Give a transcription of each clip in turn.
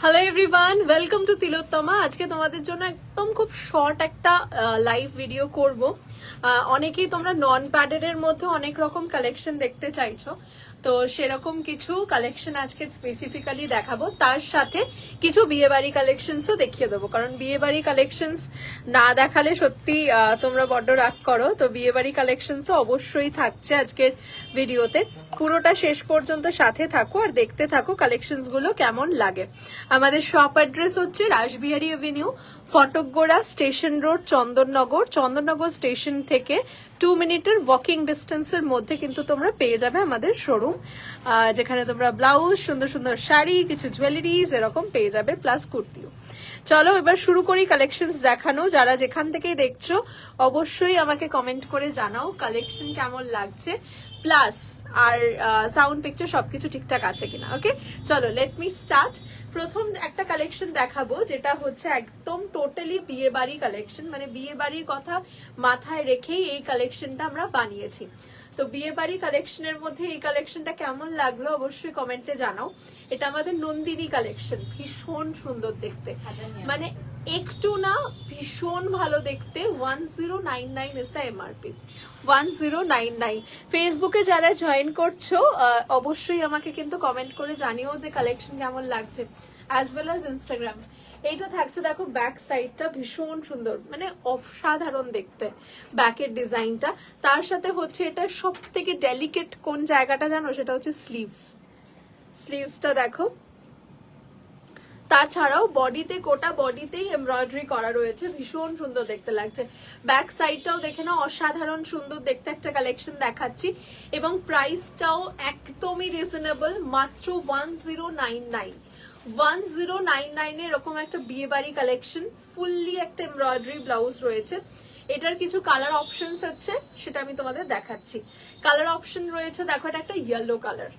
Hello everyone, welcome to তিলোত্তমা। আজকে তোমাদের জন্য একদম খুব শর্ট একটা লাইভ ভিডিও করব। অনেকেই তোমরা নন প্যাডেড এর মধ্যে অনেক রকম কালেকশন দেখতে চাইছো, তো সেরকম কিছু কালেকশন আজকে স্পেসিফিক্যালি দেখাবো। তার সাথে কিছু বিয়েবাড়ি কালেকশনসও দেখিয়ে দেবো, কারণ বিয়েবাড়ি কালেকশনস না দেখালে সত্যি তোমরা বড্ড রাগ করো। তো বিয়েবাড়ি কালেকশনসও অবশ্যই থাকছে আজকের ভিডিওতে। পুরোটা শেষ পর্যন্ত সাথে থাকো আর দেখতে থাকো কালেকশনস গুলো কেমন লাগে। আমাদের শপ অ্যাড্রেস হচ্ছে Rashbehari avenue, Phatakgora station road, Chandannagar station থেকে 2 মিনিটের ওয়াকিং ডিস্টেন্সের মধ্যে কিন্তু তোমরা পেয়ে যাবে আমাদের শোরুম, যেখানে তোমরা ব্লাউজ, সুন্দর সুন্দর শাড়ি, কিছু জুয়েলারিজ এরকম পেয়ে যাবে, প্লাস কুর্তিও। চলো এবার শুরু করি কালেকশনস দেখানো। যারা যেখান থেকে দেখছো অবশ্যই আমাকে কমেন্ট করে জানাও কালেকশন কেমন লাগছে, প্লাস আর সাউন্ড পিকচার সবকিছু ঠিকঠাক আছে কিনা। ওকে, চলো লেট মি স্টার্ট। প্রথম একটা কালেকশন দেখাবো যেটা হচ্ছে একদম টোটালি বিয়ে বাড়ি কালেকশন, মানে বিয়ে বাড়ির কথা মাথায় রেখেই এই কালেকশনটা আমরা বানিয়েছি। তো বিয়ে বাড়ি কালেকশনের মধ্যে এই কালেকশনটা কেমন লাগলো অবশ্যই কমেন্টে জানাও। এটা আমাদের নন্দিনী কালেকশন, ভীষণ সুন্দর দেখতে, মানে একটু না ভীষণ ভালো দেখতে। 1099 ইজ দ্য এমআরপি, 1099। ফেসবুকে যারা জয়েন করছো অবশ্যই আমাকে কিন্তু কমেন্ট করে জানিও যে কালেকশন কেমন লাগছে, অ্যাজ ওয়েল অ্যাজ ইনস্টাগ্রাম। এইটা থাকছে দেখো, ব্যাক সাইডটা ভীষণ সুন্দর, মানে অসাধারণ দেখতে ব্যাকের ডিজাইনটা। তার সাথে হচ্ছে এটা সব থেকে ডেলিকেট কোন জায়গাটা জানো, সেটা হচ্ছে স্লিভসটা দেখো। তাছাড়াও বডিতে, গোটা বডিতেই এমব্রয়ডারি করা রয়েছে, ভীষণ সুন্দর দেখতে লাগছে। ব্যাক সাইডটাও দেখে নাও, অসাধারণ সুন্দর দেখতে একটা কালেকশন দেখাচ্ছি, এবং প্রাইসটাও একদমই রিজনেবল, মাত্র 1099। 1099 এরকম একটা বিয়ে বাড়ি কালেকশন, ফুললি একটা এমব্রয়ডারি ব্লাউজ রয়েছে। এটার কিছু কালার অপশনস আছে, সেটা আমি তোমাদের দেখাচ্ছি। কালার অপশন রয়েছে দেখো, এটা একটা ইয়েলো কালার,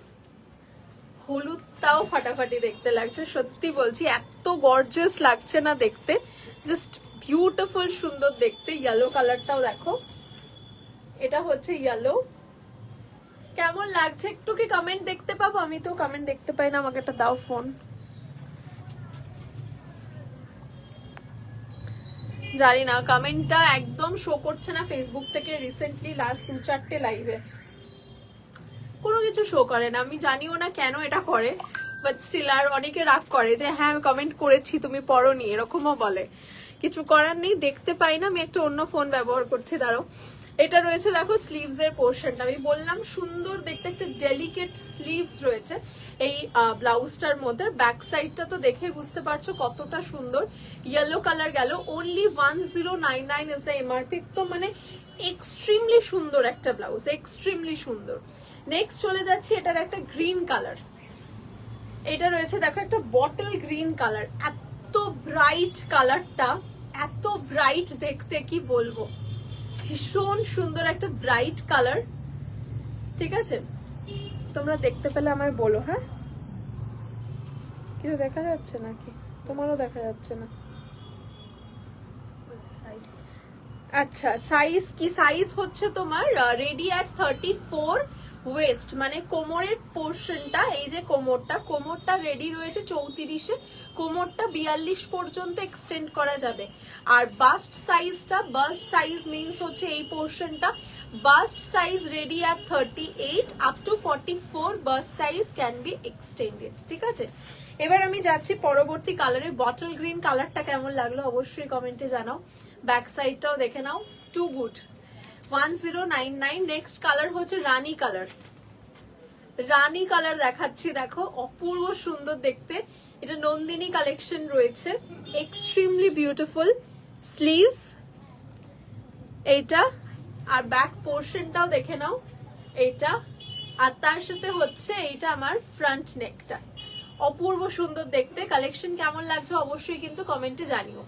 হলুদটাও ফাটাফাটি দেখতে লাগছে। সত্যি বলছি এত গর্জিয়াস লাগছে না দেখতে, জাস্ট বিউটিফুল সুন্দর দেখতে। ইয়েলো কালারটাও দেখো, এটা হচ্ছে ইয়েলো। কেমন লাগছে একটু কি কমেন্ট দেখতে পাবো? আমি তো কমেন্ট দেখতে পাই না, আমাকে একটা দাও ফোন। জানি না, কমেন্টটা একদম শো করছে না ফেসবুক থেকে। রিসেন্টলি লাস্ট 2-4টে লাইভে কোনো কিছু শো করে না, আমি জানিও না কেন এটা করে, বাট স্টিল। আর অনেকে রাগ করে যে হ্যাঁ আমি কমেন্ট করেছি তুমি পড়োনি, এরকমও বলে। কিছু করার নেই, দেখতে পাই না। আমি একটা অন্য ফোন ব্যবহার করছি, দাঁড়াও। এটা রয়েছে দেখো স্লিভস এর পোর্শনটা, আমি বললাম সুন্দর দেখতে, একটা ডেলিকেট স্লিভস রয়েছে এই ব্লাউজটার মধ্যে। ব্যাক সাইডটা তো দেখে বুঝতে পারছো কতটা সুন্দর। ইয়েলো কালার গেল, অনলি 1099 ইজ দ্য এমআরপি। তো মানে এক্সট্রিমলি সুন্দর একটা ব্লাউজ, এক্সট্রিমলি সুন্দর। নেক্সট চলে যাচ্ছি, এটার একটা গ্রিন কালার। এটা রয়েছে দেখো একটা বটল গ্রিন কালার, এত ব্রাইট কালারটা, এত ব্রাইট দেখতে কি বলবো, ভীষণ সুন্দর একটা ব্রাইট কালার। ঠিক আছে, তোমরা দেখতে পেলে আমায় বলো। হ্যাঁ, কেউ দেখা যাচ্ছে নাকি? তোমারও দেখা যাচ্ছে না? আচ্ছা, সাইজ কি? সাইজ হচ্ছে তোমার রেডি অ্যাট 34 ওয়েস্ট, মানে কোমরের পোর্শনটা, এই যে কোমরটা রেডি রয়েছে 34-এ, কোমরটা 42 পর্যন্ত এক্সটেন্ড করা যাবে। আর বাস্ট সাইজ মিনস হচ্ছে এই পোর্শনটা, bust size ready at 38 up to 44 bust size can be extended. ঠিক আছে, এবার আমি যাচ্ছি পরবর্তী কালারে। বটল গ্রিন কালারটা কেমন লাগলো অবশ্যই কমেন্টে জানাও। ব্যাক সাইডটাও দেখে নাও, টু গুড। 1099। নেক্সট কালার হচ্ছে রানী কালার দেখাচ্ছি দেখো, অপূর্ব সুন্দর দেখতে। এটা নন্দিনী কালেকশন রয়েছে, এক্সট্রিমলি বিউটিফুল। স্লিভস এইটা, আর ব্যাক পোর্শনটাও দেখে নাও এইটা, আর তার সাথে হচ্ছে এইটা আমার ফ্রন্ট নেকটা। অপূর্ব সুন্দর দেখতে। কালেকশন কেমন লাগছে অবশ্যই কিন্তু কমেন্টে জানিও।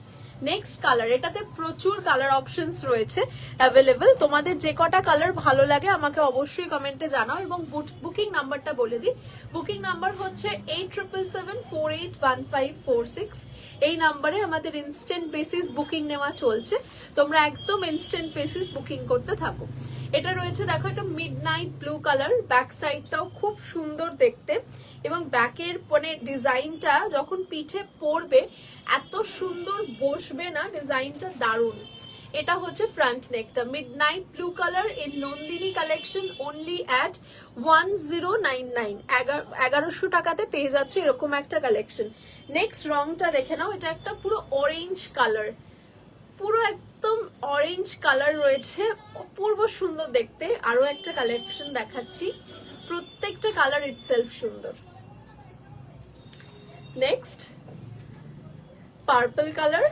নেক্সট কালার, এটাতে প্রচুর কালার অপশনস রয়েছে অ্যাভেলেবল। তোমাদের যে কটা কালার ভালো লাগে আমাকে অবশ্যই কমেন্টে জানাও, এবং বুকিং নাম্বারটা বলে দিই। বুকিং নাম্বার হচ্ছে 8777481546। এই নাম্বারে আমাদের ইনস্ট্যান্ট বেসিস বুকিং নেওয়া চলছে, তোমরা একদম ইনস্ট্যান্ট বেসিস বুকিং করতে থাকো। এটা রয়েছে দেখো একটা মিডনাইট ব্লু কালার, ব্যাক সাইডটাও খুব সুন্দর দেখতে, এবং ব্যাকের মানে ডিজাইনটা যখন পিঠে পরবে এত সুন্দর বসবে না, ডিজাইনটা দারুণ। এটা হচ্ছে ফ্রন্ট নেকটা, midnight blue colour in Nandini collection, only at 1099, 1100 টাকাতে পেয়ে যাচ্ছে এরকম একটা কালেকশন। নেক্সট রংটা দেখে নাও, এটা একটা পুরো অরেঞ্জ কালার, পুরো একদম অরেঞ্জ কালার রয়েছে, অপূর্ব সুন্দর দেখতে। আরো একটা কালেকশন দেখাচ্ছি, প্রত্যেকটা কালার ইটসেলফ সুন্দর। নেক্সট পার্পল কালার,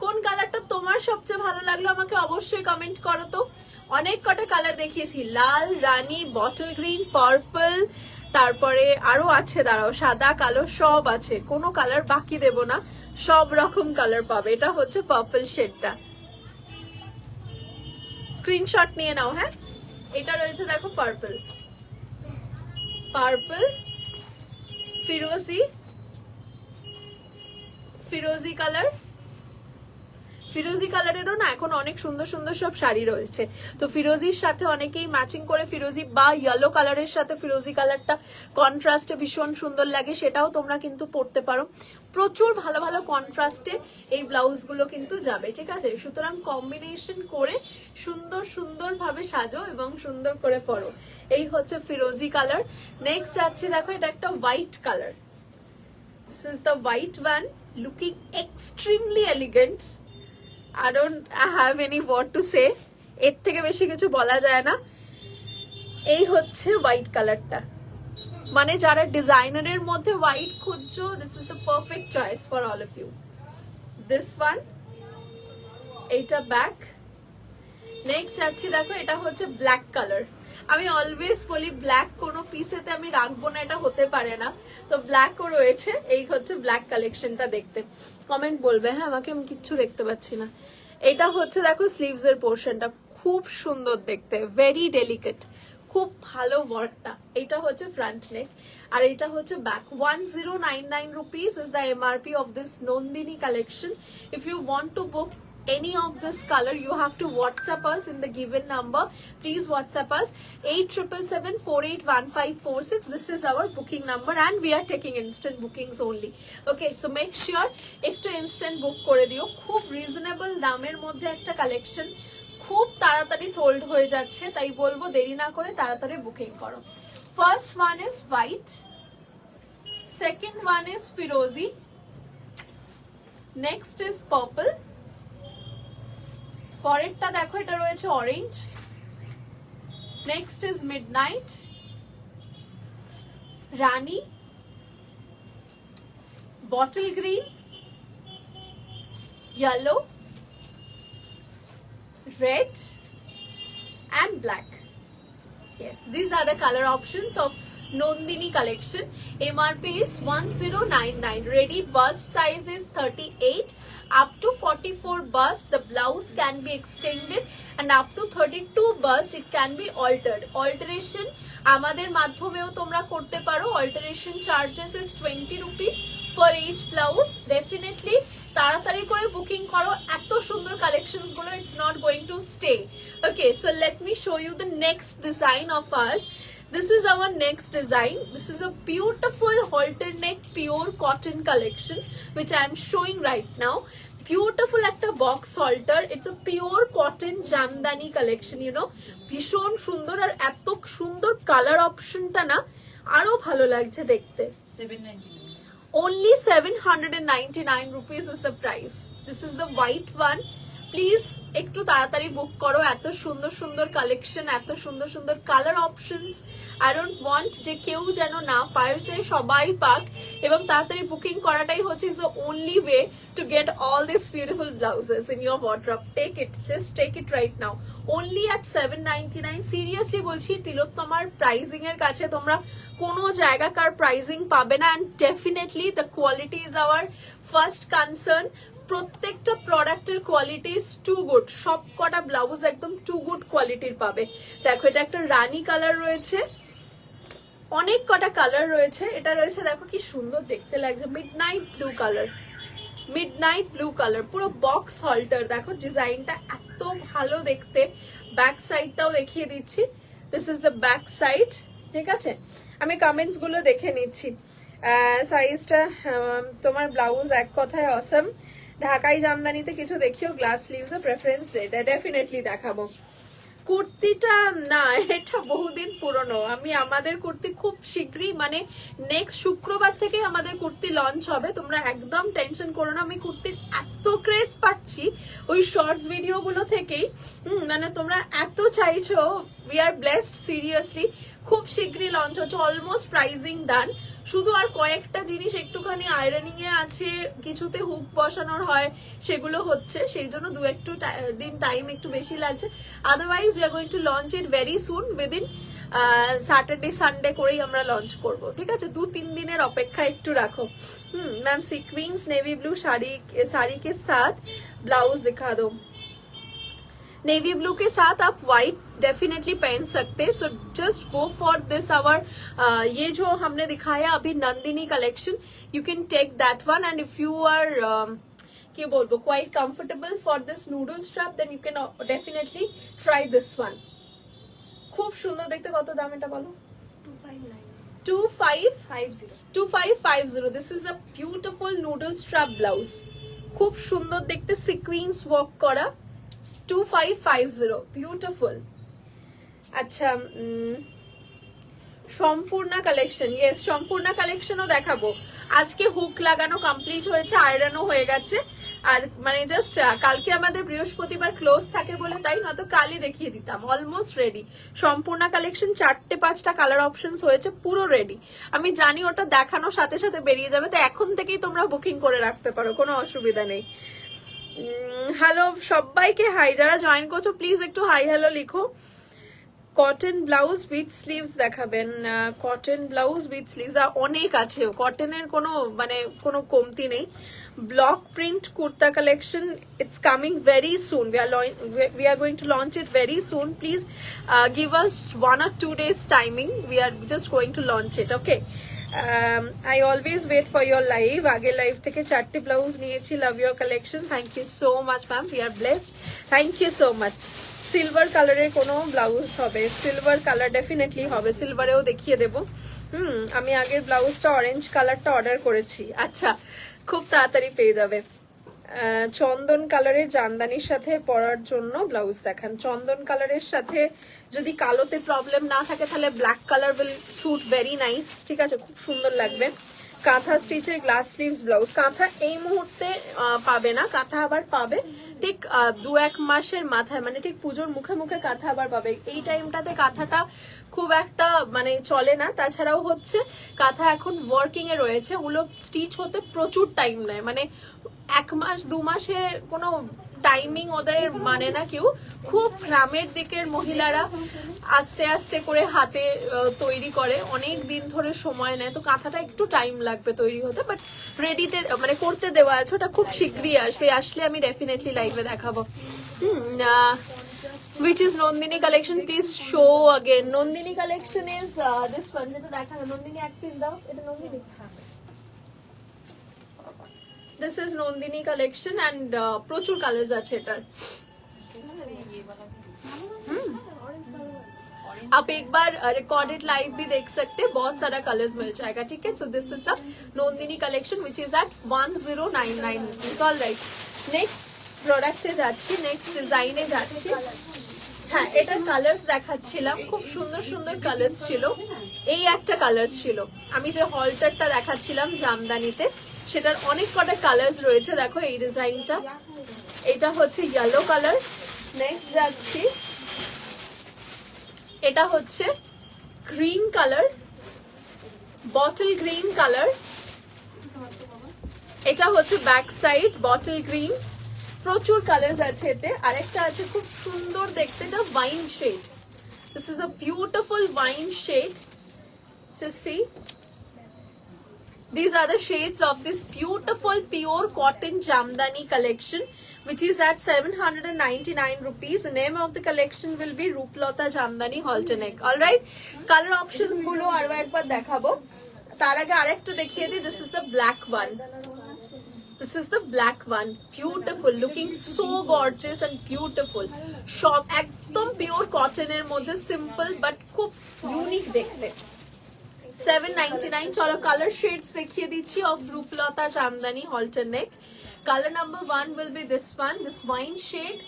কোন কালারটা তোমার সবচেয়ে ভালো লাগলো আমাকে অবশ্যই কমেন্ট করো তো। অনেক কটা কালার দেখিয়েছি, লাল, রানী, বটল গ্রিন, পার্পল, তারপরে আরো আছে, দাঁড়াও, সাদা, কালো সব আছে, কোনো কালার বাকি দেব না, সব রকম কালার পাবে। এটা হচ্ছে পার্পল শেডটা, স্ক্রিনশট নিয়ে নাও। হ্যাঁ, এটা রয়েছে দেখো পার্পল, পার্পল, ফিরোজি, ফিরোজি কালার, ফিরোজি কালারেরও না এখন অনেক সুন্দর সুন্দর সব শাড়ি রয়েছে। তো ফিরোজির সাথে অনেকেই ম্যাচিং করে ফিরোজি বা ইয়েলো কালারের সাথে ফিরোজি কালারটা কন্ট্রাস্টে ভীষণ সুন্দর লাগে, সেটাও তোমরা কিন্তু পরতে পারো। প্রচুর ভালো ভালো কন্ট্রাস্টে এই ব্লাউজগুলো কিন্তু যাবে, ঠিক আছে? সুতরাং কম্বিনেশন করে সুন্দর সুন্দর ভাবে সাজো এবং সুন্দর করে পরো। এই হচ্ছে ফিরোজি কালার। নেক্সট যাচ্ছে দেখো, এটা একটা white colour, this is the white one, looking extremely elegant. I don't have any word to say, এর থেকে বেশি কিছু বলা যায় না। এই হচ্ছে হোয়াইট কালারটা, মানে যারা ডিজাইনারের মধ্যে হোয়াইট খুঁজছো, this is the perfect choice for all of you. This one, এইটা ব্যাক। নেক্সট যাচ্ছি দেখো, এটা হচ্ছে ব্ল্যাক কালার। আমি অলওয়েজ বলি ব্ল্যাক কোনো পিসেতে আমি রাখবো না, এটা হতে পারে না, তো ব্ল্যাকও রয়েছে। এই হচ্ছে ব্ল্যাক কালেকশনটা দেখতে, কমেন্ট বলবে। হ্যাঁ, আমাকে আমি কিচ্ছু দেখতে পাচ্ছি না। এটা হচ্ছে দেখো স্লিভস এর পোর্শনটা, খুব সুন্দর দেখতে, ভেরি ডেলিকেট, খুব ভালো ওয়ার্কটা। এটা হচ্ছে ফ্রন্ট নেক, আর এটা হচ্ছে back. 1099 rupees is the MRP of this Nandini collection. If you want to book any of this color, you have to WhatsApp us in the given number. Please WhatsApp us 8777481546. This is our booking number and we are taking instant bookings only. Okay, so make sure একটু instant book করে দিও। খুব reasonable দামের মধ্যে একটা collection, খুব তাড়াতাড়ি sold হয়ে যাচ্ছে, তাই বলবো দেরি না করে তাড়াতাড়ি বুকিং করো। First one is white, second one is ফিরোজি, নেক্সট ইজ পার্পল, পরেরটা দেখো এটা রয়েছে অরেঞ্জ, নেক্সট ইজ মিডনাইট, রানী, bottle green, yellow, red and black. Yes, these are the color options of Nandini collection. MRP is 1099. Ready bust size is 38, up to 44 bust the blouse can be extended, and up to 32 bust it can be altered. Alteration আমাদের মাধ্যমেও তোমরা করতে পারো। Alteration charges is 20 rupees for each blouse. Definitely তাড়াতাড়ি করে booking করো, এত সুন্দর কালেকশনস গুলো, it's not going to stay. Okay, so let me show you the next design of us. This is our next design. This is a beautiful halter neck pure cotton collection which I am showing right now. Beautiful একটা box halter. It's a pure cotton Jamdani collection, you know. ভীষণ সুন্দর, আর এত সুন্দর colour অপশনটা না আরো ভালো লাগছে দেখতে। 799. Only 799 rupees is the price. This is the white one. Please একটু তাড়াতাড়ি বুক করো, এত সুন্দর সুন্দর কালেকশন, এত সুন্দর সুন্দর colour options. I don't want যে কেউ যেন না পায়, চাই সবাই পাক, এবং তাড়াতাড়ি বুকিং করাটাই হচ্ছে is the only way to get all this beautiful blouses in your wardrobe. Take it, just take it right now, only at 799. Seriously বলছি, তিলোত্তমার প্রাইজিং এর কাছে তোমরা কোনো জায়গাকার প্রাইজিং পাবে না, and definitely the quality is our first concern. প্রত্যেকটা প্রোডাক্টের কোয়ালিটি ইজ টু গুড, সব কটা ব্লাউজ একদম টু গুড কোয়ালিটির পাবে। দেখো এটা একটা রানী কালার রয়েছে, অনেক কটা কালার রয়েছে। এটা রয়েছে দেখো কি সুন্দর দেখতে লাগছে, midnight blue colour, midnight blue colour, পুরো বক্স হল্টার। দেখো ডিজাইনটা এত ভালো দেখতে। ব্যাক সাইডটাও দেখিয়ে দিচ্ছি, this is the back side. ঠিক আছে, আমি কমেন্টস গুলো দেখে নিচ্ছি। সাইজটা তোমার ব্লাউজ এক কথায় অসম। ঢাকাই জামদানিতে কিছু দেখিও, গ্লাস স্লিভস এর প্রেফারেন্স রেট, ডেফিনেটলি দেখাবো। কুর্তিটা না, এটা বহুদিন পুরনো। আমি আমাদের কুর্তি খুব শীঘ্রই মানে নেক্সট শুক্রবার থেকে আমাদের কুর্তি লঞ্চ হবে, তোমরা একদম টেনশন করো না। আমি কুর্তির এত ক্রেজ পাচ্ছি ওই শর্টস ভিডিও গুলো থেকেই, মানে তোমরা এত চাইছো, উই আর ব্লেসড সিরিয়াসলি। খুব শীঘ্রই লঞ্চ হচ্ছে, অলমোস্ট প্রাইজিং ডান, শুধু আর কয়েকটা জিনিস একটুখানি আয়রনিং এ আছে, কিছুতে হুক বসানোর হয় সেগুলো হচ্ছে, সেই জন্য দু একটু দিন টাইম একটু বেশি লাগছে। Otherwise we are going to launch it very soon, within Saturday Sunday করেই আমরা লঞ্চ করব, ঠিক আছে? 2-3 দিনের অপেক্ষা একটু রাখো। Ma'am sequence navy blue sari के साथ ब्लाउज दिखा दो। नेवी ब्लू के साथ आप व्हाइट डेफिनेटली पहन सकते, so just go for this our ये जो हमने दिखाया अभी Nandini collection, you can take that one, and if you are क्या बोलबो quite comfortable for this noodle strap, then you can definitely try this one. खूब सुंदर देखते, कत दाम এটা বলো? 2550। This is a beautiful noodle strap blouse, खूब सुंदर देखते, সিকোয়েন্স ওয়ার্ক করা, 2550, বিউটিফুল। আচ্ছা, সম্পূর্ণা কালেকশন, ইয়েস সম্পূর্ণা কালেকশনও দেখাবো। আজকে হুক লাগানো কমপ্লিট হয়েছে, আয়রনও হয়ে গেছে, আর মানে জাস্ট কালকে আমাদের বৃহস্পতিবার ক্লোজ থাকে বলে তাই, নয়তো কালই দেখিয়ে দিতাম। অলমোস্ট রেডি সম্পূর্ণা কালেকশন, 4-5টা কালার অপশনস হয়েছে, পুরো রেডি। আমি জানি ওটা দেখানোর সাথে সাথে বেরিয়ে যাবে, তো এখন থেকেই তোমরা বুকিং করে রাখতে পারো, কোনো অসুবিধা নেই। হ্যালো সবাইকে হাই, যারা জয়েন করছো প্লিজ একটু হাই হ্যালো লিখো। কটন ব্লাউজ উইথ স্লিভস দেখাবেন? কটন ব্লাউজ উইথ স্লিভস অনেক আছে, কটনের কোনো মানে কোনো কমতি নেই। Block print kurta collection, it's coming very soon, we are going to launch it very soon. Please give us 1 or 2 days timing, we are just going to launch it, okay? I always wait for your live, আগে live থেকে 4টি blouse নিয়েছি, love your collection, thank you so much ma'am, we are blessed, thank you so much. Silver কালারের কোনো blouse হবে? Silver colour definitely হবে, সিলভারেও দেখিয়ে দেবো। আমি আগের ব্লাউজটা অরেঞ্জ কালারটা অর্ডার করেছি, আচ্ছা খুব তাড়াতাড়ি পেয়ে যাবে। চন্দন কালারের জামদানির সাথে পরার জন্য ব্লাউজ দেখান। চন্দন কালারের সাথে যদি কালোতে প্রবলেম না থাকে তাহলে black colour will suit very nice, ঠিক আছে, খুব সুন্দর লাগবে। কাঁথা স্টিচের গ্লাস স্লিভস ব্লাউজ, কাঁথা এই মুহূর্তে পাবে না, কাঁথা আবার পাবে ঠিক 2-1 মাসের মাথায়, মানে ঠিক পুজোর মুখে মুখে কাঁথা আবার পাবে। এই টাইমটাতে কাঁথাটা খুব একটা মানে চলে না, তাছাড়াও হচ্ছে কাঁথা এখন ওয়ার্কিং এ রয়েছে, ওগুলো স্টিচ হতে প্রচুর টাইম নেয়, মানে 1 মাস 2 মাসে কোনো টাইমিং ওদের মানে না কেউ। খুব গ্রামের দিকের মহিলারা আস্তে আস্তে করে হাতে তৈরি করে, অনেক দিন ধরে সময় নেয়, তো কাঁথাটা একটু টাইম লাগবে তৈরি হতে, বাট রেডিতে মানে করতে দেওয়া আছে, ওটা খুব শীঘ্রই আসবে, আসলে আমি ডেফিনেটলি লাইভে দেখাবো। which is Nandini collection, please show again. Nandini collection is this one, যেটা দেখানো। নন্দিনী এক পিস দাও, এটা Nandini. This is Nandini collection and প্রচুর কালার্স আছে এটার। आप एक बार रिकॉर्डेड लाइव भी देख सकते हैं, बहुत सारा कलर्स मिल जाएगा, ठीक है। So this is the Nandini collection which is at 1099 rupees. All right, next প্রোডাক্টে যাচ্ছি, নেক্সট ডিজাইনে যাচ্ছি। হ্যাঁ, এটার কালার্স দেখাচ্ছিলাম, খুব সুন্দর সুন্দর কালার্স ছিল। এই একটা কালার্স ছিল, আমি যে হলটারটা দেখাচ্ছিলাম জামদানিতে, সেটার অনেক কটা কালার্স রয়েছে। দেখো এই ডিজাইনটা, এটা হচ্ছে ইয়েলো কালার। নেক্সট যাচ্ছি, এটা হচ্ছে green colour, bottle green colour. এটা হচ্ছে ব্যাক সাইড বটল গ্রিন, প্রচুর কালার্স আছে এতে। আরেকটা আছে খুব সুন্দর দেখতে, এটা wine shade. This is a beautiful wine shade, just see, these are the shades of this beautiful pure cotton jamdani collection, which is at 799 rupees. The name of the collection will be Ruplota Jamdani halter neck. All right, color options gulo aro ekbar dekhabo, tar age arekta dekhiye di। This is the black one, This is the black one. Beautiful, looking so gorgeous and beautiful. সব একদম pure কটনের মধ্যে, simple but খুব unique দেখতে। 799। চলো colour shades দেখিয়ে দিচ্ছি of Ruplata jamdani halter neck. Color number 1 will be this one, this wine shade.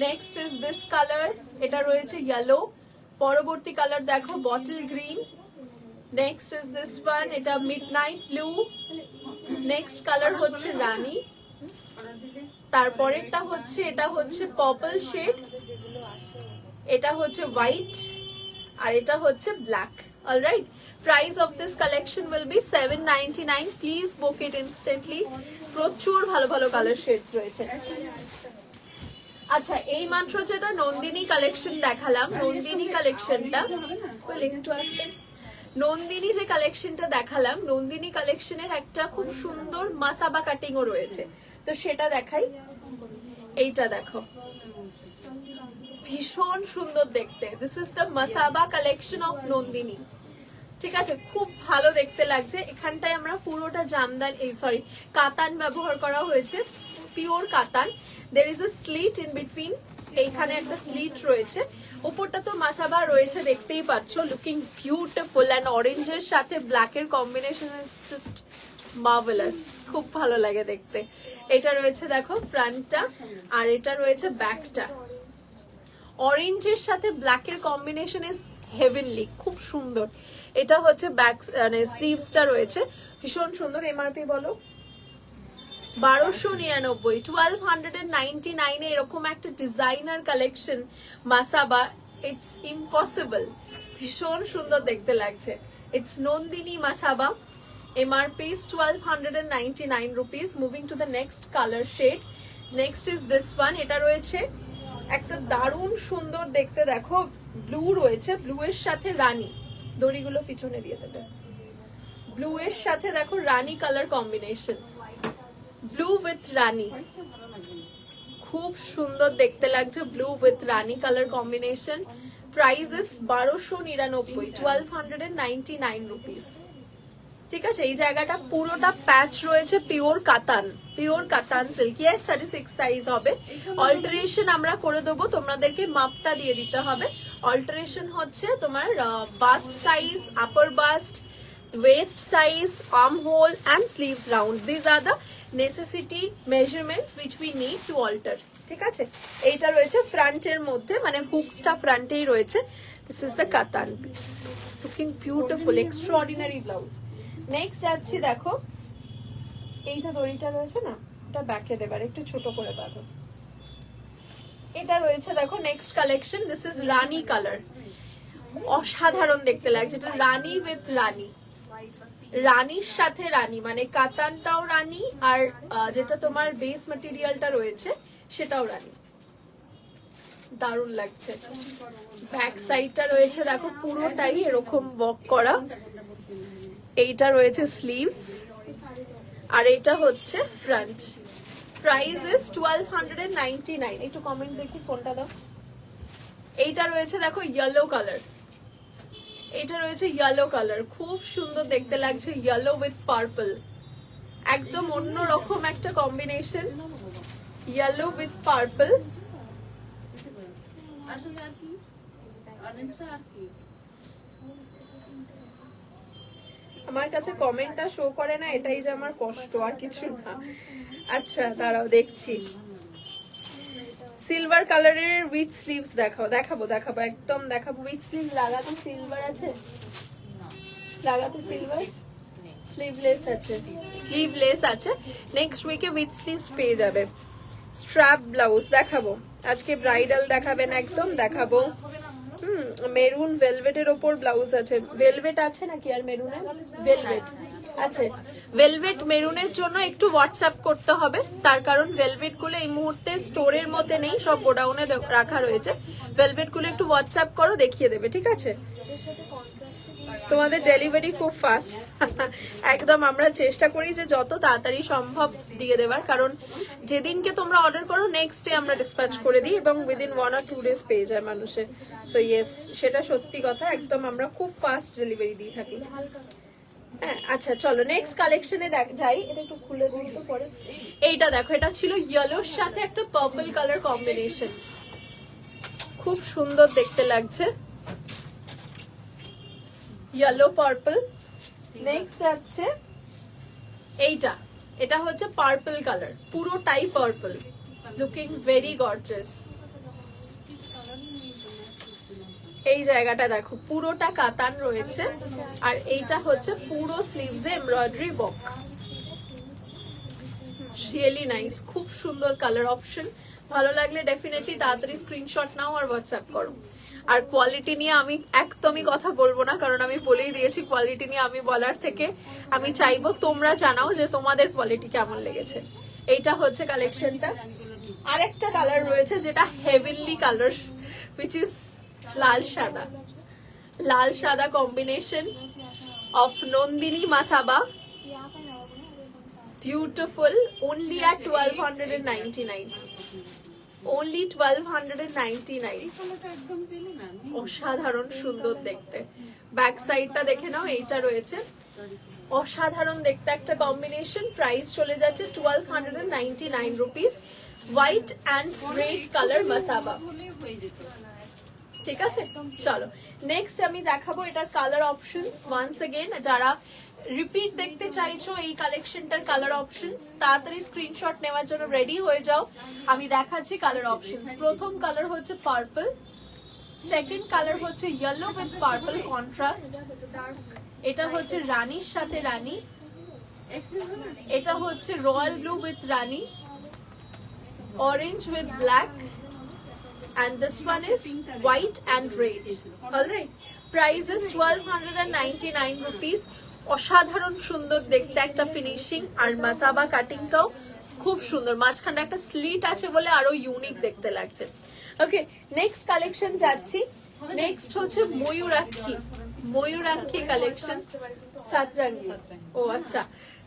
Next is this color, এটা রয়েছে yellow. পরবর্তী কালার দেখো bottle green. Next is this one, এটা midnight blue. Next color হচ্ছে রানী। তারপরেরটা হচ্ছে, এটা হচ্ছে purple shade, এটা হচ্ছে white, আর এটা হচ্ছে black. All right, price of this collection will be 799. Please book it instantly. প্রচুর ভালো ভালো কালার শেডস রয়েছে। আচ্ছা, এই মাত্র যেটা নন্দিনী কালেকশন দেখালাম, নন্দিনী কালেকশনটা একটু আসতে, নন্দিনী যে কালেকশনটা দেখালাম, নন্দিনী কালেকশনের একটা খুব সুন্দর মাসাবা কাটিংও রয়েছে, তো সেটা দেখাই। এইটা দেখো, ভীষণ সুন্দর দেখতে। This is the Masaba collection of Nandini. ঠিক আছে, খুব ভালো দেখতে লাগছে। এখানটায় আমরা পুরোটা জামদানি, সরি কাতান ব্যবহার করা হয়েছে, পিওর কাতান। There is a slit in between, এইখানে একটা স্লিট রয়েছে, উপরটা তো মাসাবা রয়েছে দেখতেই পাচ্ছ। লুকিং বিউটিফুল, অ্যান্ড অরেঞ্জের সাথে ব্ল্যাকের কম্বিনেশন ইজ জাস্ট মার্ভেলাস, খুব ভালো লাগে দেখতে। এটা রয়েছে দেখো ফ্রন্টটা, আর এটা রয়েছে ব্যাকটা। অরেঞ্জের সাথে ব্ল্যাকের কম্বিনেশন ইজ হেভেনলি, খুব সুন্দর। এটা হচ্ছে ব্যাক, মানে স্লিভসটা রয়েছে ভীষণ সুন্দর। এমআরপি বলো 1299, 1299 এরকম একটা designer collection Masaba, it's impossible. ভীষণ সুন্দর দেখতে লাগছে। It's Nandini Masaba, MRP is 1299 rupees. Moving to the next color shade. Next is this one, এটা রয়েছে একটা দারুণ সুন্দর দেখতে, দেখো ব্লু রয়েছে, ব্লু এর সাথে রানী, দড়িগুলো পিছনে দিয়ে দেবে। ব্লু এর সাথে দেখো রানী কালার কম্বিনেশন, ব্লু উইথ রানী, খুব সুন্দর দেখতে লাগছে। Blue with Rani colour combination. Price is 1299, 1299 rupees. ঠিক আছে, এই জায়গাটা পুরোটা প্যাচ রয়েছে পিওর কাতান, পিওর কাতান সিল্ক। ইয়েস, 36 সাইজ হবে। অল্টারেশন আমরা করে দেবো, তোমাদেরকে মাপটা দিয়ে দিতে হবে। অল্টারেশন হচ্ছে তোমার bast size, upper bast, waist size, armhole and sleeves round. These are the necessity measurements which we need to alter. ঠিক আছে, এইটা রয়েছে ফ্রন্টের মধ্যে, মানে হুকসটা ফ্রন্টেই রয়েছে। This is the katan piece. Looking beautiful, extraordinary blouse. Next যাচ্ছি, দেখো এই যে দড়িটা রয়েছে না, এটা ব্যাকে দেবার একটু ছোট করে বাঁধো। এটা রয়েছে দেখো next collection. This is Rani colour, অসাধারণ দেখতে লাগছে। এটা রানী উইথ রানী, রানীর সাথে রানী, মানে কাতানটাও রানী, আর যেটা তোমার বেস ম্যাটেরিয়ালটা রয়েছে সেটাও রানী, দারুণ লাগছে। ব্যাক সাইডটা রয়েছে দেখো পুরোটাই এরকম ওয়ার্ক করা। এইটা রয়েছে স্লিভস, আর এটা হচ্ছে ফ্রন্ট। Price is 1299। একটু কমেন্ট দেখি, ফোনটা দাও। এইটা রয়েছে দেখো ইয়েলো কালার, এটা রয়েছে ইয়েলো কালার, খুব সুন্দর দেখতে লাগছে। ইয়েলো উইথ পার্পল, একদম অন্যরকম একটা কম্বিনেশন, ইয়েলো উইথ পার্পল। আমার কাছে কমেন্টটা শো করে না, এটাই যে আমার কষ্ট, আর কিছু না। আচ্ছা দাঁড়াও দেখছি। সিলভার কালারের উইথ স্লিভস দেখাও, দেখাবো একদম দেখাবো। উইথ স্লিভ লাগাতে সিলভার আছে, লাগাতে সিলভার, স্লিভলেস আছে, স্লিভলেস আছে। নেক্সট উইকে উইথ স্লিভস পেয়ে যাবে। স্ট্র্যাপ ব্লাউজ দেখাবো আজকে, ব্রাইডাল দেখাবেন একদম দেখাবো। মেরুন ভেলভেটের ওপর ব্লাউজ আছে। ভেলভেট আছে নাকি আর মেরুনে? ভেলভেট আছে। ভেলভেট মেরুনের জন্য একটু হোয়াটসঅ্যাপ করতে হবে, তার কারণ ভেলভেট গুলো এই মুহূর্তে স্টোরের মধ্যে নেই, সব গোডাউনে রাখা রয়েছে। ভেলভেট গুলো একটু হোয়াটসঅ্যাপ করো, দেখিয়ে দেবে, ঠিক আছে? তোমাদের ডেলিভারি খুব ফাস্ট, একদম আমরা চেষ্টা করি যে যত তাড়াতাড়ি সম্ভব দিয়ে দেবার, কারণ যেদিনকে তোমরা অর্ডার করো নেক্সট ডে আমরা ডিসপ্যাচ করে দিই, এবং উইদিন 1 or 2 days পেয়ে যায় মানুষের। সো ইয়েস, সেটা সত্যি কথা, একদম আমরা খুব ফাস্ট ডেলিভারি দিয়ে থাকি। হ্যাঁ আচ্ছা চলো নেক্সট কালেকশনে যাই। এটা একটু খুলে দিই তো পরে। এইটা দেখো, এটা ছিল ইয়েলোর সাথে একটা পার্পল কালার কম্বিনেশন, খুব সুন্দর দেখতে লাগছে, ইয়েলো পার্পল। নেক্সট আছে এইটা, এটা হচ্ছে পার্পল কালার, পুরোটাই পার্পল, লুকিং ভেরি গর্জিয়াস। এই জায়গাটা দেখো পুরোটা কাতান রয়েছে, আর এইটা হচ্ছে পুরো স্লিভসে এমব্রয়ডারি ওয়ার্ক, রিয়েলি নাইস, খুব সুন্দর কালার অপশন। ভালো লাগলে ডেফিনেটলি তাড়াতাড়ি স্ক্রিনশট নাও আর হোয়াটসঅ্যাপ করো। আর কোয়ালিটি নিয়ে আমি একদমই কথা বলবো না, কারণ আমি বলেই দিয়েছি কোয়ালিটি নিয়ে আমি বলার থেকে আমি চাইবো তোমরা জানাও যে তোমাদের কোয়ালিটি কেমন লেগেছে। এইটা হচ্ছে কালেকশনটা। আরেকটা কালার রয়েছে যেটা হেভেনলি কালার, উইচ ইজ লাল সাদা, লাল সাদা combination of Nandini Masaba, beautiful, only at 1299, only 1299, অসাধারণ সুন্দর দেখতে। ব্যাক সাইডটা দেখে নাও, এইটা রয়েছে অসাধারণ দেখতে একটা কম্বিনেশন। প্রাইস চলে যাচ্ছে 1299 rupees, white and red colour Masaba. ঠিক আছে চলো নেক্সট আমি দেখাবো এটার কালার অপশনস। ওয়ান্স अगेन যারা রিপিট দেখতে চাইছো এই কালেকশনটার কালার অপশনস, তাড়াতাড়ি স্ক্রিনশট নেওয়ার জন্য রেডি হয়ে যাও। আমি দেখাচ্ছি কালার অপশনস। প্রথম কালার হচ্ছে পার্পল, সেকেন্ড কালার হচ্ছে ইয়েলো উইথ পার্পল কন্ট্রাস্ট, এটা হচ্ছে রানীর সাথে রানী, এটা হচ্ছে royal blue with Rani, orange with black, and this one is white and red. All right, price is 1299 rupees. অসাধারণ সুন্দর দেখতে একটা ফিনিশিং, আর মাসাবা কাটিংটাও খুব সুন্দর, মাঝখানটা একটা স্লিট আছে বলে আরো ইউনিক দেখতে লাগছে। ওকে নেক্সট কালেকশন যাচ্ছি। নেক্সট হচ্ছে ময়ূরাক্ষী, ময়ূরাক্ষী কালেকশন, সাতরঙ্গি। ও আচ্ছা,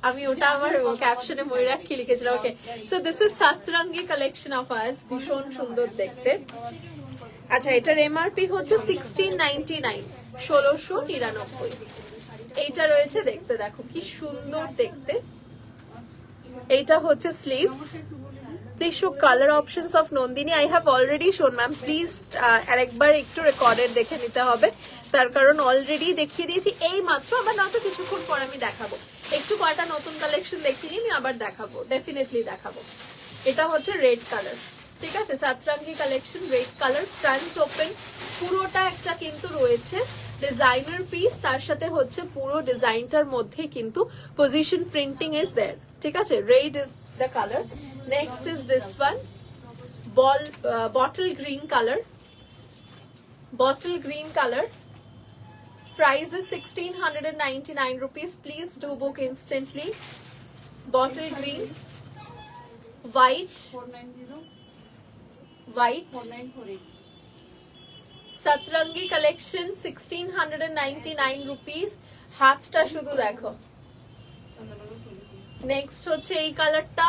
আমি ওটা আমার ক্যাপশনে ময়ূরাক্ষী লিখেছিলাম। Okay so this is Satrangi collection of us, ভীষণ সুন্দর দেখতে। আচ্ছা এটার এমআরপি হচ্ছে 1699, 1699। এইটা রয়েছে দেখতে, দেখো কি সুন্দর দেখতে। এইটা হচ্ছে sleeves. Please show color options of Nandini. I have already shown, ma'am. Please আরেকবার একটু রেকর্ডেড দেখে নিতে হবে, তার কারণ অলরেডি দেখিয়ে দিয়েছি এই মাত্র, আবার না তো কিছুক্ষণ পর আমি দেখাবো। একটু কয়টা নতুন কালেকশন দেখিনি, আমি আবার দেখাবো, ডেফিনেটলি দেখাবো। এটা হচ্ছে রেড কালার, ঠিক আছে, Satrangi collection, red colour, front open, পুরোটা একটা কিন্তু রয়েছে ডিজাইনার পিস, তার সাথে হচ্ছে পুরো ডিজাইনটার মধ্যে কিন্তু পজিশন প্রিন্টিং ইজ দেয়ার, ঠিক আছে। Red is the colour. Next is this one, bottle green color, bottle green color. Price is 1699 rupees. Please do book instantly. Bottle green, white, white, Satrangi collection, 1699 rupees. হাতটা শুধু দেখো। Next হচ্ছে এই কালারটা,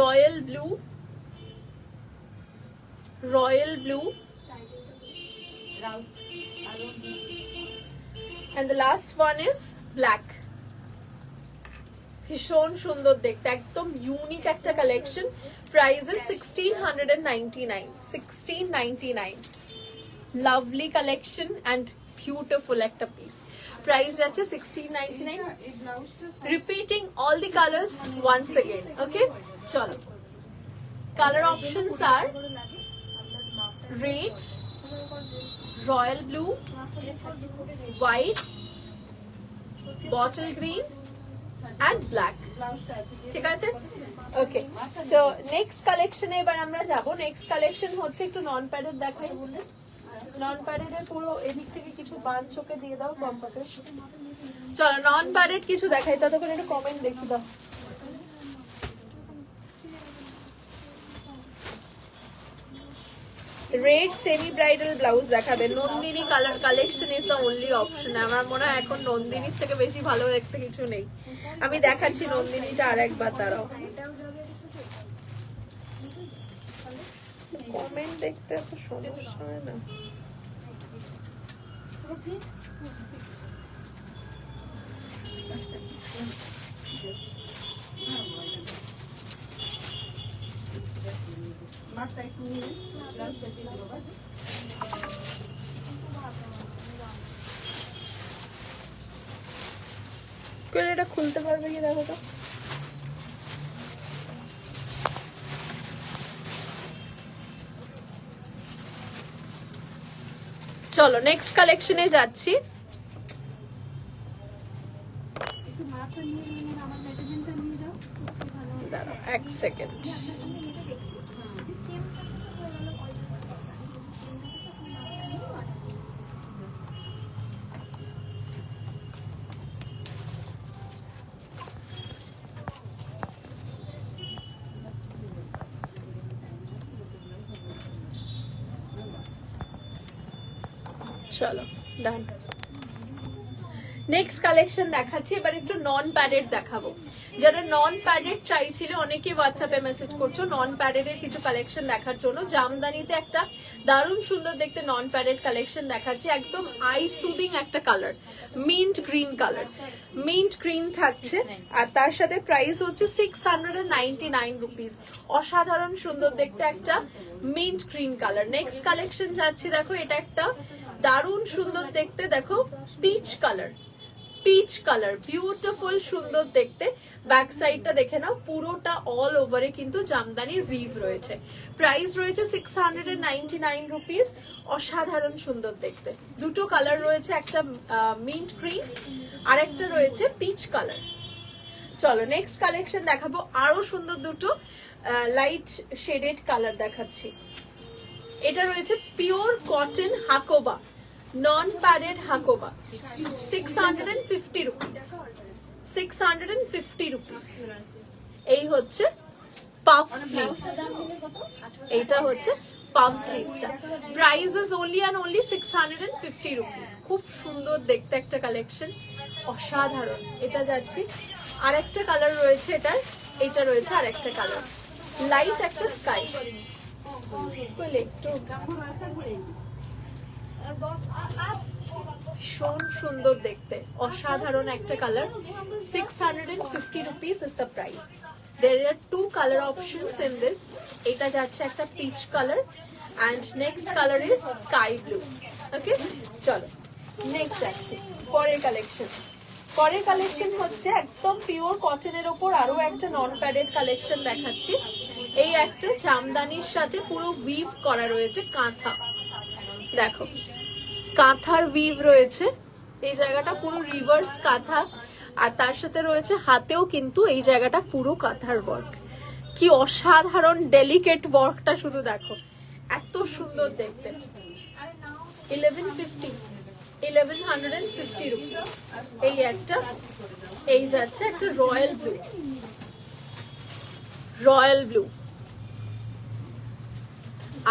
royal blue, royal blue, and the last one is black. ভীষণ সুন্দর দেখতে, একদম ইউনিক একটা collection. Price is 1699, 1699। Lovely collection and beautiful একটা পিস। প্রাইস যাচ্ছে 1699। Repeating all the colours once again. Okay চলো, কালার অপশনস আর red, royal blue, white, bottle green and black, ঠিক আছে। ওকে সো নেক্সট কালেকশনে এবার আমরা যাব। নেক্সট কালেকশন হচ্ছে একটু নন প্যাডেড দেখাই বলে, নন প্যাডেডের পুরো এদিক থেকে কিছু বান চোখে দিয়ে দাও কম্পাকে। চলো নন প্যাডেড কিছু দেখাই, ততক্ষণ একটু কমেন্ট দেখি দাও। রেড সেমি ব্রাইডাল ব্লাউজ দেখাবে। Nandini colour collection is the only option. আমার মনে হয় এখন নন্দিনীর থেকে বেশি ভালো দেখতে কিছু নেই। আমি দেখাচ্ছি নন্দিনীটা আরেকবার, দাঁড়াও। কমেন্ট দেখতে এত সমস্যা হয় না। এটা খুলতে পারবে কি দেখো তো। চলো নেক্সট কালেকশনে যাচ্ছি। দাঁড়াও এক সেকেন্ড। চলো ডান। নেক্সট কালেকশন দেখাচ্ছি, এবার একটু নন প্যাডেড দেখাবো। যারা নন প্যাডেড চাইছিল, অনেকে হোয়াটসঅ্যাপে মেসেজ করছো নন প্যাডেড এর কিছু কালেকশন দেখার জন্য। জামদানিতে একটা দারুণ সুন্দর দেখতে নন প্যাডেড কালেকশন দেখাচ্ছি, একদম আই সুদিং একটা colour, mint green colour, mint green থাকছে। আর তার সাথে প্রাইস হচ্ছে 699 রুপিস। অসাধারণ সুন্দর দেখতে একটা mint green colour. Next collection যাচ্ছি, দেখো এটা একটা দারুণ সুন্দর দেখতে, দেখো peach colour, peach colour, beautiful সুন্দর দেখতে। ব্যাক সাইডটা দেখে নাও, পুরোটা অল ওভারে কিন্তু জামদানির উইভ রয়েছে। প্রাইস রয়েছে 699 রুপিস। অসাধারণ সুন্দর দেখতে, দুটো কালার রয়েছে, একটা মিন্ট গ্রিন আর একটা রয়েছে পিচ কালার। চলো নেক্সট কালেকশন দেখাবো, আরো সুন্দর দুটো লাইট শেডেড কালার দেখাচ্ছি। এটা রয়েছে pure cotton hakoba, non padded hakoba, 650 rupees, 650 rupees. এই হচ্ছে পাফ স্লিভস, এইটা হচ্ছে পাফ স্লিভসটা। Price is only and only 650 rupees. খুব সুন্দর দেখতে একটা কালেকশন, অসাধারণ। এটা যাচ্ছি, আরেকটা কালার রয়েছে এটার, এটা রয়েছে আরেকটা কালার, লাইট একটা স্কাই, একটু ভীষণ সুন্দর দেখতে, অসাধারণ একটা colour. 650 rupees is the price. There are two color options in this. এটা যাচ্ছে একটা peach color and next color is sky blue. Okay, চলো নেক্সট যাচ্ছি পরের কালেকশন। পরের কালেকশন হচ্ছে একদম পিওর কটনের ওপর আরো একটা নন প্যাডেড কালেকশন দেখাচ্ছি। এই একটা জামদানির সাথে পুরো উইভ করা রয়েছে কাঁথা, দেখো কাঁথার উইভ রয়েছে, এই জায়গাটা পুরো রিভার্স কাঁথা, আর তার সাথে রয়েছে হাতেও কিন্তু এই জায়গাটা পুরো কাঁথার ওয়ার্ক। কি অসাধারণ ডেলিকেট ওয়ার্কটা শুধু দেখো, এত সুন্দর দেখতে। 1150 রুপিস। এই একটা, এই যাচ্ছে একটা রয়্যাল ব্লু, রয়্যাল ব্লু,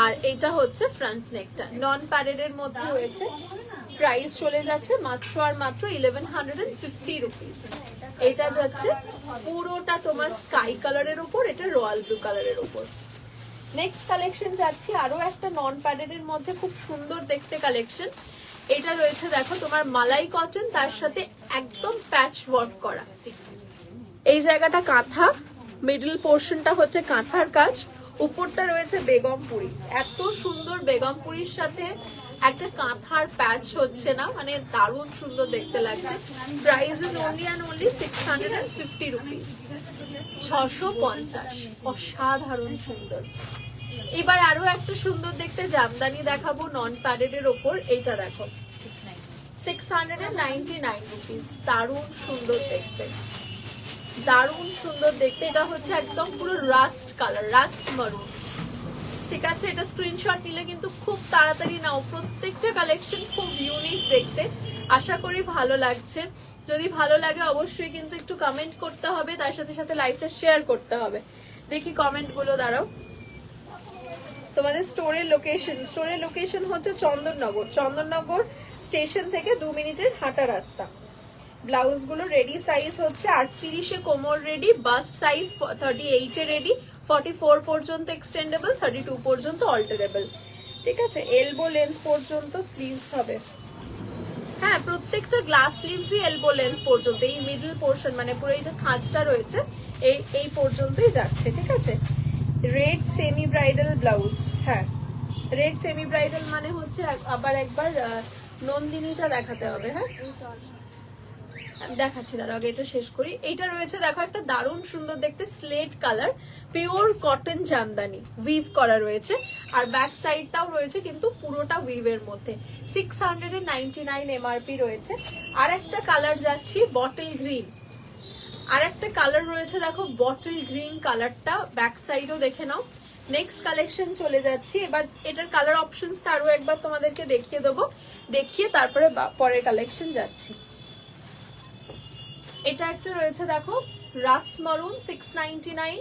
আর এটা হচ্ছে ফ্রন্ট নেকটা, নন প্যাডেড এর মধ্যে রয়েছে। প্রাইস চলে যাচ্ছে মাত্র আর মাত্র 1150 রুপিস। এটা যাচ্ছে পুরোটা তোমার স্কাই কালারের উপর, এটা রয়্যাল ব্লু কালারের উপর। নেক্সট কালেকশন যাচ্ছি আরো একটা নন প্যাডেড এর মধ্যে খুব সুন্দর দেখতে কালেকশন। এটা রয়েছে দেখো তোমার মালাই কটন, তার সাথে একদম প্যাচ ওয়ার্ক করা। এই জায়গাটা কাঁথা, মিডল পোর্শনটা হচ্ছে কাঁথার কাজ, উপরটা রয়েছে বেগমপুরি। এত সুন্দর বেগমপুরির সাথে একটা কাঁথার প্যাচ হচ্ছে না, মানে দারুণ সুন্দর দেখতে লাগছে। Price is only and only 650 rupees, 650। অসাধারণ সুন্দর। এবার আরো একটা সুন্দর দেখতে জামদানি দেখাবো নন প্যাডেড এর ওপর। এইটা দেখো 699 রুপিস। দারুণ সুন্দর দেখতে, দারুণ সুন্দর দেখতে। এটা হচ্ছে একদম পুরো রাস্ট কালার, রাস্ট মারুন। ঠিক আছে, এটা স্ক্রিনশট নিলে কিন্তু খুব তাড়াতাড়ি নাও, প্রত্যেকটা কালেকশন খুব ইউনিক দেখতে। আশা করি ভালো লাগছে। যদি ভালো লাগে অবশ্যই কিন্তু একটু কমেন্ট করতে হবে, তার সাথে সাথে লাইভটা শেয়ার করতে হবে। দেখি কমেন্ট গুলো, দাঁড়াও। তোমাদের স্টোরের লোকেশন হচ্ছে চন্দননগর, চন্দননগর স্টেশন থেকে 2 মিনিটের হাঁটা রাস্তা। ব্লাউজ গুলো রেডি সাইজ হচ্ছে 38-এ কোমর রেডি, বাস্ট সাইজ 38-এ রেডি, 44 পর্যন্ত এক্সটেন্ডেবল, 32 পর্যন্ত অল্টারেবল। ঠিক আছে, এলবো লেন্থ পর্যন্ত স্লিভস হবে। হ্যাঁ, প্রত্যেকটা গ্লাস স্লিভসই এলবো লেন্থ পর্যন্ত, এই মিডল পোর্শন মানে পুরো এই যে খাঁজটা রয়েছে এই পর্যন্তই যাচ্ছে, ঠিক আছে। রেড সেমি ব্রাইডাল ব্লাউজ, হ্যাঁ রেড সেমি ব্রাইডাল মানে হচ্ছে আবার একবার নন্দিনীটা দেখাতে হবে। হ্যাঁ দেখাচ্ছি, দাঁড়াও আগে এটা শেষ করি। এইটা রয়েছে দেখো একটা দারুণ সুন্দর দেখতে slate colour, pure cotton Jamdani, we've করা রয়েছে, আর ব্যাক সাইডটাও রয়েছে কিন্তু পুরোটা উইভের মধ্যে। 699 এমআরপি রয়েছে। আর একটা কালার যাচ্ছি বটল গ্রিন, আর একটা কালার রয়েছে দেখো বটল গ্রিন কালারটা, ব্যাক সাইডও দেখে নাও। নেক্সট কালেকশন চলে যাচ্ছি, এবার এটার কালার অপশনসটা আরো একবার তোমাদেরকে দেখিয়ে দেবো, দেখিয়ে তারপরে পরের কালেকশন যাচ্ছি। এটা একটা রয়েছে দেখো rust maroon 699,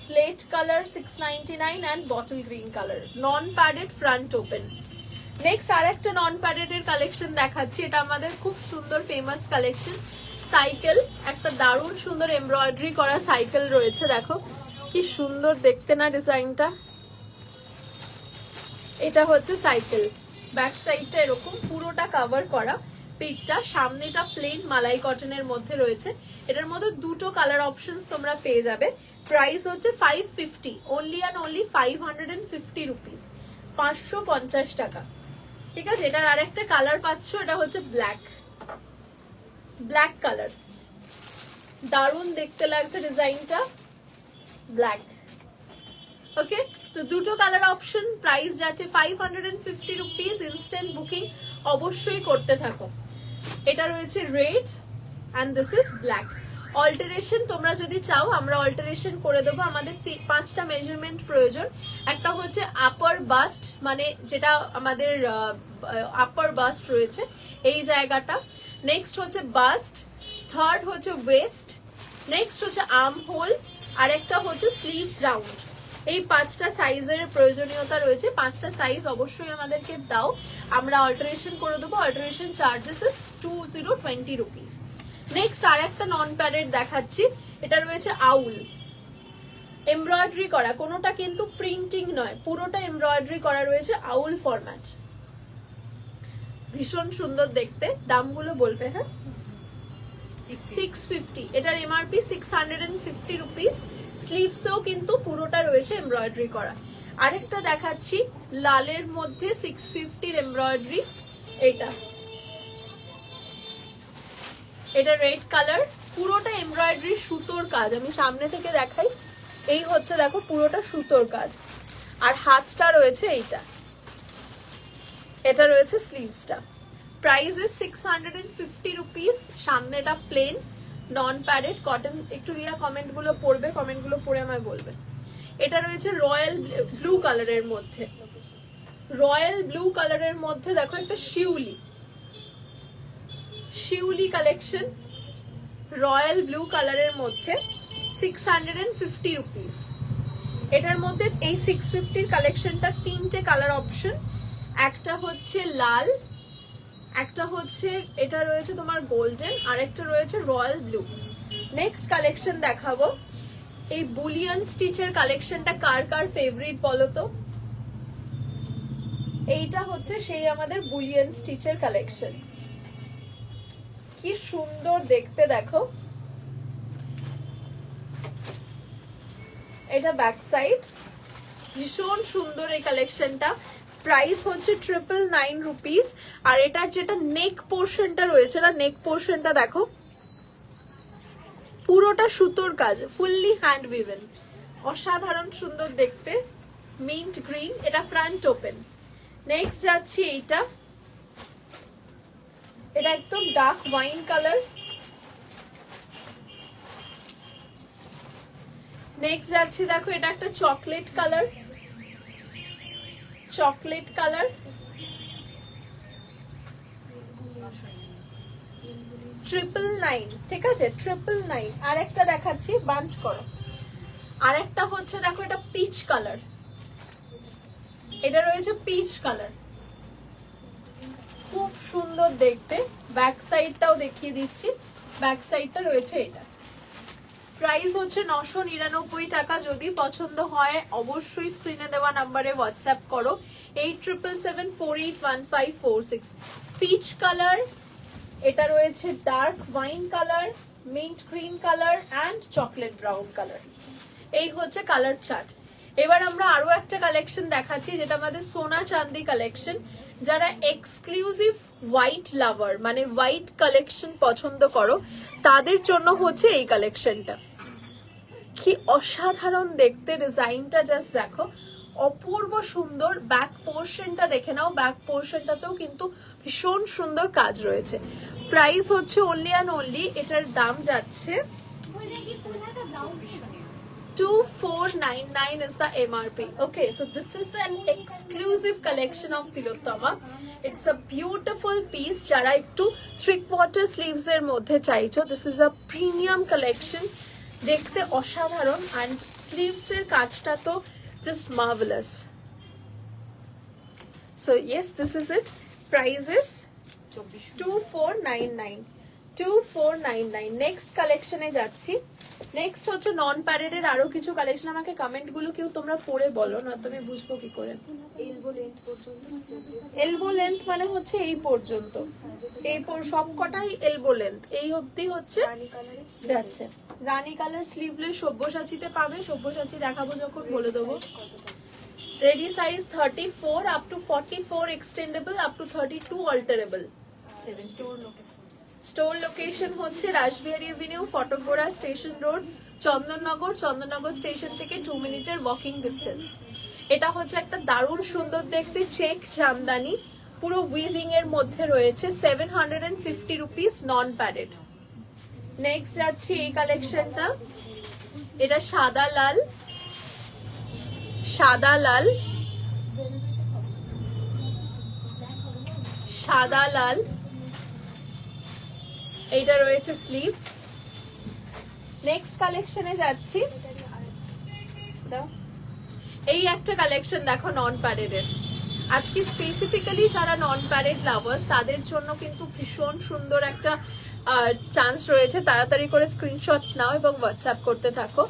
slate colour 699 and bottle green colour, non padded front open. Next আর একটা নন প্যাডেড এর কালেকশন দেখাচ্ছি, এটা আমাদের খুব সুন্দর ফেমাস কালেকশন। সাইকেল, একটা দারুণ সুন্দর এমব্রয়ডারি করা সাইকেল রয়েছে, দেখো কি সুন্দর দেখতে না ডিজাইনটা। এটা হচ্ছে সাইকেল, ব্যাক সাইডটা এরকম পুরোটা কভার করা, পিঠটা সামনেটা প্লেন মালাই কটনের মধ্যে রয়েছে। এটার মধ্যে দুটো কালার অপশনস তোমরা পেয়ে যাবে। প্রাইস হচ্ছে 550, অনলি অ্যান্ড অনলি 550 রুপিস, 550 টাকা, ঠিক আছে। এটার আরেকটা কালার পাচ্ছ, এটা হচ্ছে ব্ল্যাক, ব্ল্যাক কালার, দারুণ দেখতে লাগছে ডিজাইনটা, ব্ল্যাক। ওকে, তো দুটো কালার অপশন, প্রাইস যাচ্ছে 550 রুপিস। ইনস্ট্যান্ট বুকিং অবশ্যই করতে থাকো। এটা রয়েছে red and this is black. Alteration তোমরা যদি চাও আমরা অল্টারেশন করে দেবো। আমাদের 5টা মেজারমেন্ট প্রয়োজন। একটা হচ্ছে আপার বাস্ট, মানে যেটা আমাদের আপার বাস্ট রয়েছে এই জায়গাটা। নেক্সট হচ্ছে বাস্ট, থার্ড হচ্ছে ওয়েস্ট, নেক্সট হচ্ছে আর্ম হোল, আর একটা হচ্ছে স্লিভস রাউন্ড। এই 5টা সাইজের প্রয়োজনীয়তা রয়েছে। 5টা সাইজ অবশ্যই আমাদেরকে দাও, আমরা অল্টারেশন করে দেবো। অল্টারেশন চার্জেস ইস 2020 রুপিস। নেক্সট আর একটা নন প্যাডেড দেখাচ্ছি, এটা রয়েছে আউল, এমব্রয়ডারি করা, কোনোটা কিন্তু প্রিন্টিং নয়, পুরোটা এমব্রয়ডারি করা রয়েছে, আউল ফরম্যাট, ভীষণ সুন্দর দেখতে। দামগুলো বলবে। হ্যাঁ 650, এটার এমআরপি 650 রুপিস। স্লিভসেও কিন্তু পুরোটা রয়েছে এমব্রয়ডারি করা। আরেকটা দেখাচ্ছি লালের মধ্যে 650 এমব্রয়ডারি, এটা রেড কালার, পুরোটা এমব্রয়ডারি সুতোর কাজ। আমি সামনে থেকে দেখাই, এই হচ্ছে দেখো পুরোটা সুতোর কাজ, আর হাতটা রয়েছে এইটা, এটা রয়েছে স্লিভসটা। Price is 650 rupees. সামনেটা প্লেন নন প্যাডেড কটন। একটু রিয়া কমেন্ট গুলো পড়বে, কমেন্ট গুলো পড়ে আমায় বলবে। এটা রয়েছে রয়্যাল ব্লু কালারের মধ্যে, রয়্যাল ব্লু কালারের মধ্যে দেখো একটা শিউলি, শিউলি কালেকশন, রয়্যাল ব্লু কালারের মধ্যে 650 রুপিস। এটার মধ্যে এই 650 কালেকশনটা 3টে কালার অপশন, একটা হচ্ছে লাল, একটা হচ্ছে এটা রয়েছে তোমার গোল্ডেন, আর একটা রয়েছে রয়্যাল ব্লু। নেক্সট কালেকশন দেখাবো, এই বুলিয়ান স্টিচের কালেকশনটা কার কার ফেভারিট বলো তো। এইটা হচ্ছে সেই আমাদের বুলিয়ান স্টিচের কালেকশন, কি সুন্দর দেখতে দেখো। এটা ব্যাক সাইড, ভীষণ সুন্দর এই কালেকশনটা। প্রাইস হচ্ছে 999 রুপিস। আর এটার যেটা নেক পোর্শনটা রয়েছে না, নেক পোর্শনটা দেখো পুরোটা সুতোর কাজ, ফুললি হ্যান্ড উইভেন, অসাধারণ সুন্দর দেখতে, মিন্ট গ্রিন, এটা ফ্রন্ট ওপেন। নেক্সট যাচ্ছি এইটা, এটা একদম ডার্ক ওয়াইন কালার। নেক্সট যাচ্ছি দেখো, এটা একটা চকলেট কালার, চকলেট কালার, 999, ঠিক আছে 999। আর একটা দেখাচ্ছি, বাঞ্চ করো। আর একটা হচ্ছে দেখো এটা পিচ কালার, এটা রয়েছে পিচ কালার, খুব সুন্দর দেখতে। ব্যাক সাইডটাও দেখিয়ে দিচ্ছি, ব্যাক সাইডটা রয়েছে এটা। প্রাইস হচ্ছে 999 টাকা। যদি পছন্দ হয় অবশ্যই স্ক্রিনে দেওয়া নাম্বারে হোয়াটসঅ্যাপ করো 8777481546। পিচ কালার, এটা রয়েছে dark wine colour, mint green colour and chocolate brown colour. এই হচ্ছে কালার চার্ট। এবার আমরা আরো একটা কালেকশন দেখাচ্ছি যেটা আমাদের সোনা চাঁদি কালেকশন। যারা এক্সক্লুসিভ হোয়াইট লাভার মানে হোয়াইট কালেকশন পছন্দ করো তাদের জন্য হচ্ছে এই কালেকশনটা। কি অসাধারণ দেখতে, ডিজাইনটা জাস্ট দেখো, অপূর্ব সুন্দর। ব্যাক পোর্শনটা দেখে নাও, ব্যাক পোর্শনটাতেও কিন্তু ভীষণ সুন্দর কাজ রয়েছে। প্রাইস হচ্ছে অনলি অ্যান্ড অনলি, এটার দাম যাচ্ছে 2499 is the MRP. Okay, so this is the exclusive collection of Tilottama. It's a beautiful piece. যারা একটু 3/4 sleeves এর মধ্যে চাইছো, this is a premium collection. দেখতে অসাধারণ, and sleeves এর কাজটা তো just marvelous. So yes, this is it. Price is 2499. 2499. Next কালেকশনে যাচ্ছি। নেক্সট হচ্ছে নন প্যারেডের আরো কিছু কালেকশন। আমাকে কমেন্ট গুলো কেউ তোমরা পড়ে বলো, না তুমি বুঝবো কি করে। এলবো লেন্থ মানে হচ্ছে এই পর্যন্ত, এই সবকটাই এলবো লেন্থ, এই অবধি হচ্ছে যাচ্ছে। রানী কালার স্লিভলেস সব্যসাচীতে পাবে, সব্যসাচী দেখাবো যখন বলে দেবো। Ready size 34 up to 44 extendable, up to 32 alterable. Store location হচ্ছে Rashbehari avenue, Phatakgora station road, Chandannagar. Chandannagar station থেকে 2 মিনিটের ওয়াকিং ডিস্টেন্স। এটা হচ্ছে একটা দারুণ সুন্দর দেখতে চেক জামদানি, পুরো উইভিং এর মধ্যে রয়েছে। 750 রুপিস, নন প্যাডেড। নেক্সট যাচ্ছি এই কালেকশনটা। এটা সাদা লাল, সাদা লাল, সাদা লাল। এইটা রয়েছে স্লিভস। নেক্সট কালেকশনে যাচ্ছি। এই একটা কালেকশন দেখো নন প্যাডেডের। আজকে স্পেসিফিক্যালি যারা নন প্যাডেড লাভার্স তাদের জন্য কিন্তু ভীষণ সুন্দর একটা চান্স রয়েছে। তাড়াতাড়ি করে স্ক্রিনশটস নাও এবং হোয়াটসঅ্যাপ করতে থাকো।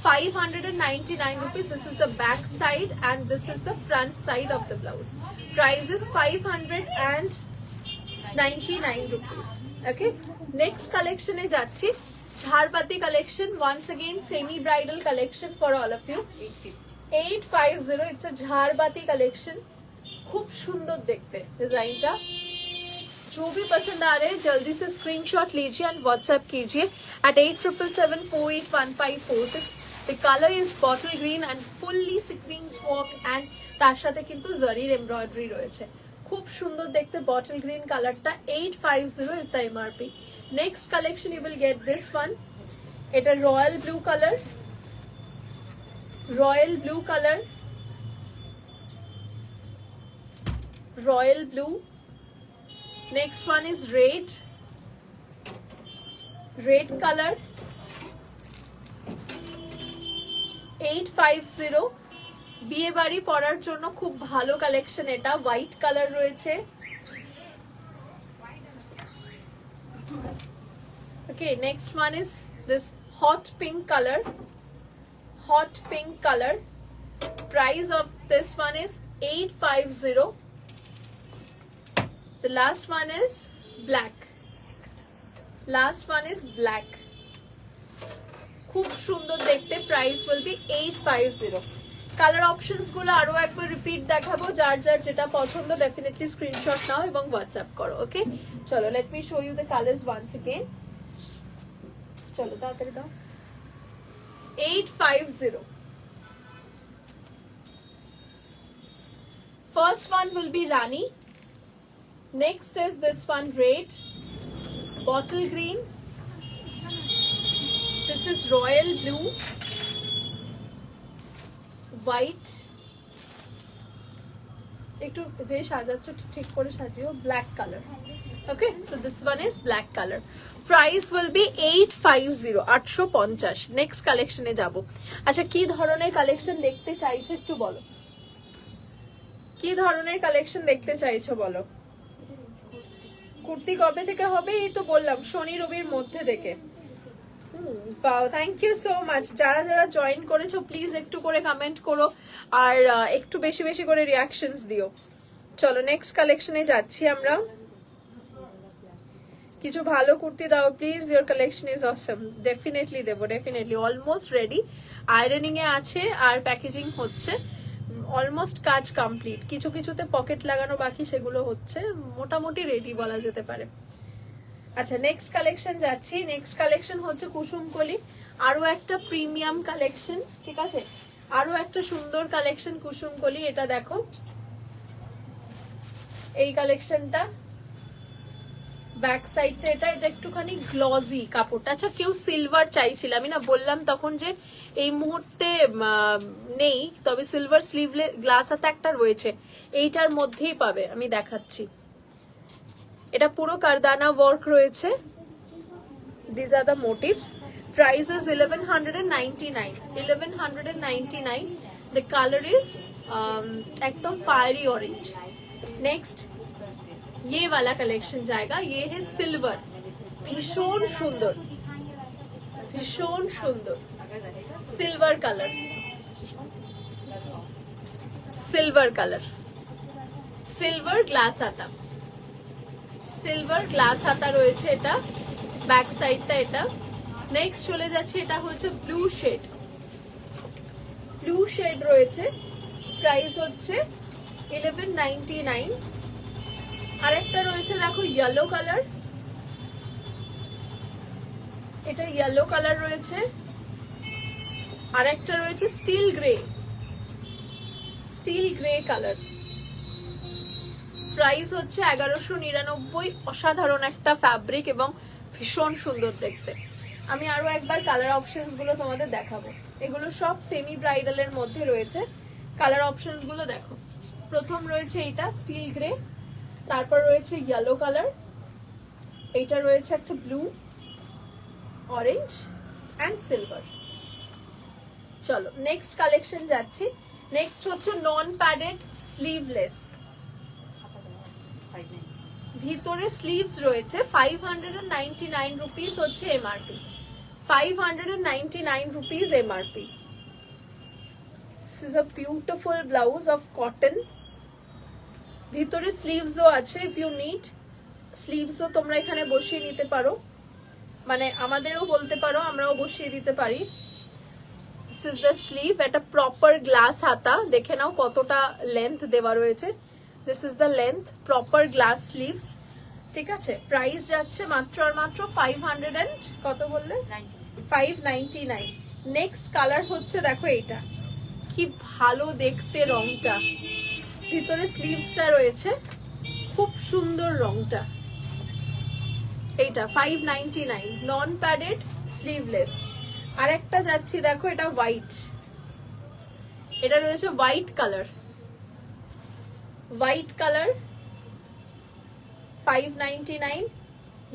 599 rupees. This is the back side and this is the front side of the blouse. Price is 599 rupees. Okay. Next collection e jacchi. Jharpati collection. Once again, semi-bridal collection for all of you. 850. It's a Jharpati collection. खूब सुंदर देखते design टा। जो भी पसंद आ रहे हैं जल्दी से स्क्रीनशॉट लीजिए एंड व्हाट्सएप कीजिए at 8777481546। The color is bottle green and fully sequins work and তার সাথে কিন্তু জরির এমব্রয়ডারি রয়েছে। খুব সুন্দর দেখতে bottle green কালারটা। 850 is the MRP. Next collection you will get this one. এটা royal blue color, royal blue color, royal blue. Next one is red, red color, 850। বিয়ে বাড়ি পরার জন্য খুব ভালো কালেকশন এটা। হোয়াইট কালার রয়েছে। Okay, next one is this hot pink color, hot pink color. Price of this one is 850। The last one is black. Last one is black. খুব সুন্দর দেখতে। Price will be 850। Colour options গুলো আরো একবার repeat দেখাবো। যার যার যেটা পছন্দ ডেফিনেটলি স্ক্রিনশট নাও এবং হোয়াটসঅ্যাপ করো। ওকে, চলো let me show you the colours once again. চলো তাড়াতাড়ি দাও। 850। First one will be Rani. Next is this one red, bottle green. This is royal blue, white. একটু যে সাজাচ্ছ ঠিক করে সাজিও। Black colour. Okay, so this one is black color. Price will be 850, 850। Next কালেকশনে যাব। আচ্ছা, কি ধরনের কালেকশন দেখতে চাইছো একটু বলো। কি ধরনের কালেকশন দেখতে চাইছো বলো। কুর্তি কবে থেকে হবে? এই তো বললাম শনি রবির মধ্যে থেকে। Thank you so much. যারা যারা জয়েন করেছো প্লিজ একটু করে কমেন্ট করো আর একটু বেশি বেশি করে রিয়াকশনস দিও। চলো নেক্সট কালেকশনে যাচ্ছি আমরা। কিছু ভালো কুর্তি দাও please, your collection is Assam. Definitely দেবো, ডেফিনেটলি। অলমোস্ট রেডি, আয়রনিং এ আছে আর প্যাকেজিং হচ্ছে, অলমোস্ট কাজ কমপ্লিট। কিছু কিছুতে পকেট লাগানো বাকি, সেগুলো হচ্ছে, মোটামুটি রেডি বলা যেতে পারে। আচ্ছা নেক্সট কালেকশন যাচ্ছি। নেক্সট কালেকশন হচ্ছে কুসুমকলি, আরো একটা প্রিমিয়াম কালেকশন, ঠিক আছে, আরো একটা সুন্দর কালেকশন কুসুমকলি। এটা দেখো, এই কালেকশনটা ব্যাক সাইডটা, এটা একটুখানি গ্লজি কাপড়টা। আচ্ছা কেউ সিলভার চাইছিল, আমি না বললাম তখন যে এই মুহূর্তে নেই, তবে সিলভার স্লিভলে গ্লাস হাতে একটা রয়েছে, এইটার মধ্যেই পাবে, আমি দেখাচ্ছি। এটা পুরো কারদানা ওয়ার্ক রয়েছে। This are the motives. Price is 1199, 1199। The colour is एकदम फायरी ऑरेंज। नेक्स्ट ये वाला कलेक्शन जाएगा, ये है सिल्वर, भीषण सुंदर, भीषण सुंदर silver colour, silver colour, silver glass आता, সিলভার গ্লাস হাতা রয়েছে, এটা ব্যাক সাইডটা এটা। নেক্সট চলে যাচ্ছে, এটা হচ্ছে ব্লু শেড, ব্লু শেড রয়েছে, প্রাইস হচ্ছে 1199। আরেকটা রয়েছে দেখো ইয়েলো কালার, এটা ইয়েলো কালার রয়েছে। আরেকটা রয়েছে still grey, still grey colour, price হচ্ছে 1199। অসাধারণ একটা ফ্যাব্রিক এবং ভীষণ সুন্দর দেখতে। আমি আরো একবার কালার অপশনস গুলো তোমাদের দেখাবো, এগুলো সব সেমি ব্রাইডালের মধ্যে রয়েছে। কালার অপশনস গুলো দেখো, প্রথম রয়েছে এইটা স্টিল গ্রে, তারপর রয়েছে ইয়েলো কালার, এইটা রয়েছে একটা ব্লু, অরেঞ্জ অ্যান্ড সিলভার। চলো নেক্সট কালেকশন যাচ্ছি। নেক্সট হচ্ছে নন প্যাডেড স্লিভলেস, ভিতরে স্লিভস রয়েছে। 599 রুপিস হচ্ছে MRP, 599 rupees MRP. This is a beautiful blouse of cotton, ভিতরে স্লিভসও আছে। ইফ ইউ নিড স্লিভসও তোমরা এখানে বসিয়ে নিতে পারো, মানে আমাদেরও বলতে পারো, আমরাও বসিয়ে দিতে পারি। দিস ইজ দ্য স্লিভ, এটা প্রপার গ্লাস হাতা, দেখে নাও কতটা লেন্থ দেওয়া রয়েছে। This is the length, proper glass sleeves, ঠিক আছে। প্রাইস যাচ্ছে মাত্র আর মাত্র 500 এন্ড কত বললে, 599। নেক্সট কালার হচ্ছে দেখো এইটা, কি ভালো দেখতে রংটা, ভিতরে স্লিভসটা রয়েছে, খুব সুন্দর রংটা। এইটা 599, নন প্যাডেড স্লিভলেস। আরেকটা যাচ্ছি দেখো, এটা হোয়াইট, এটা রয়েছে white colour, white colour 599,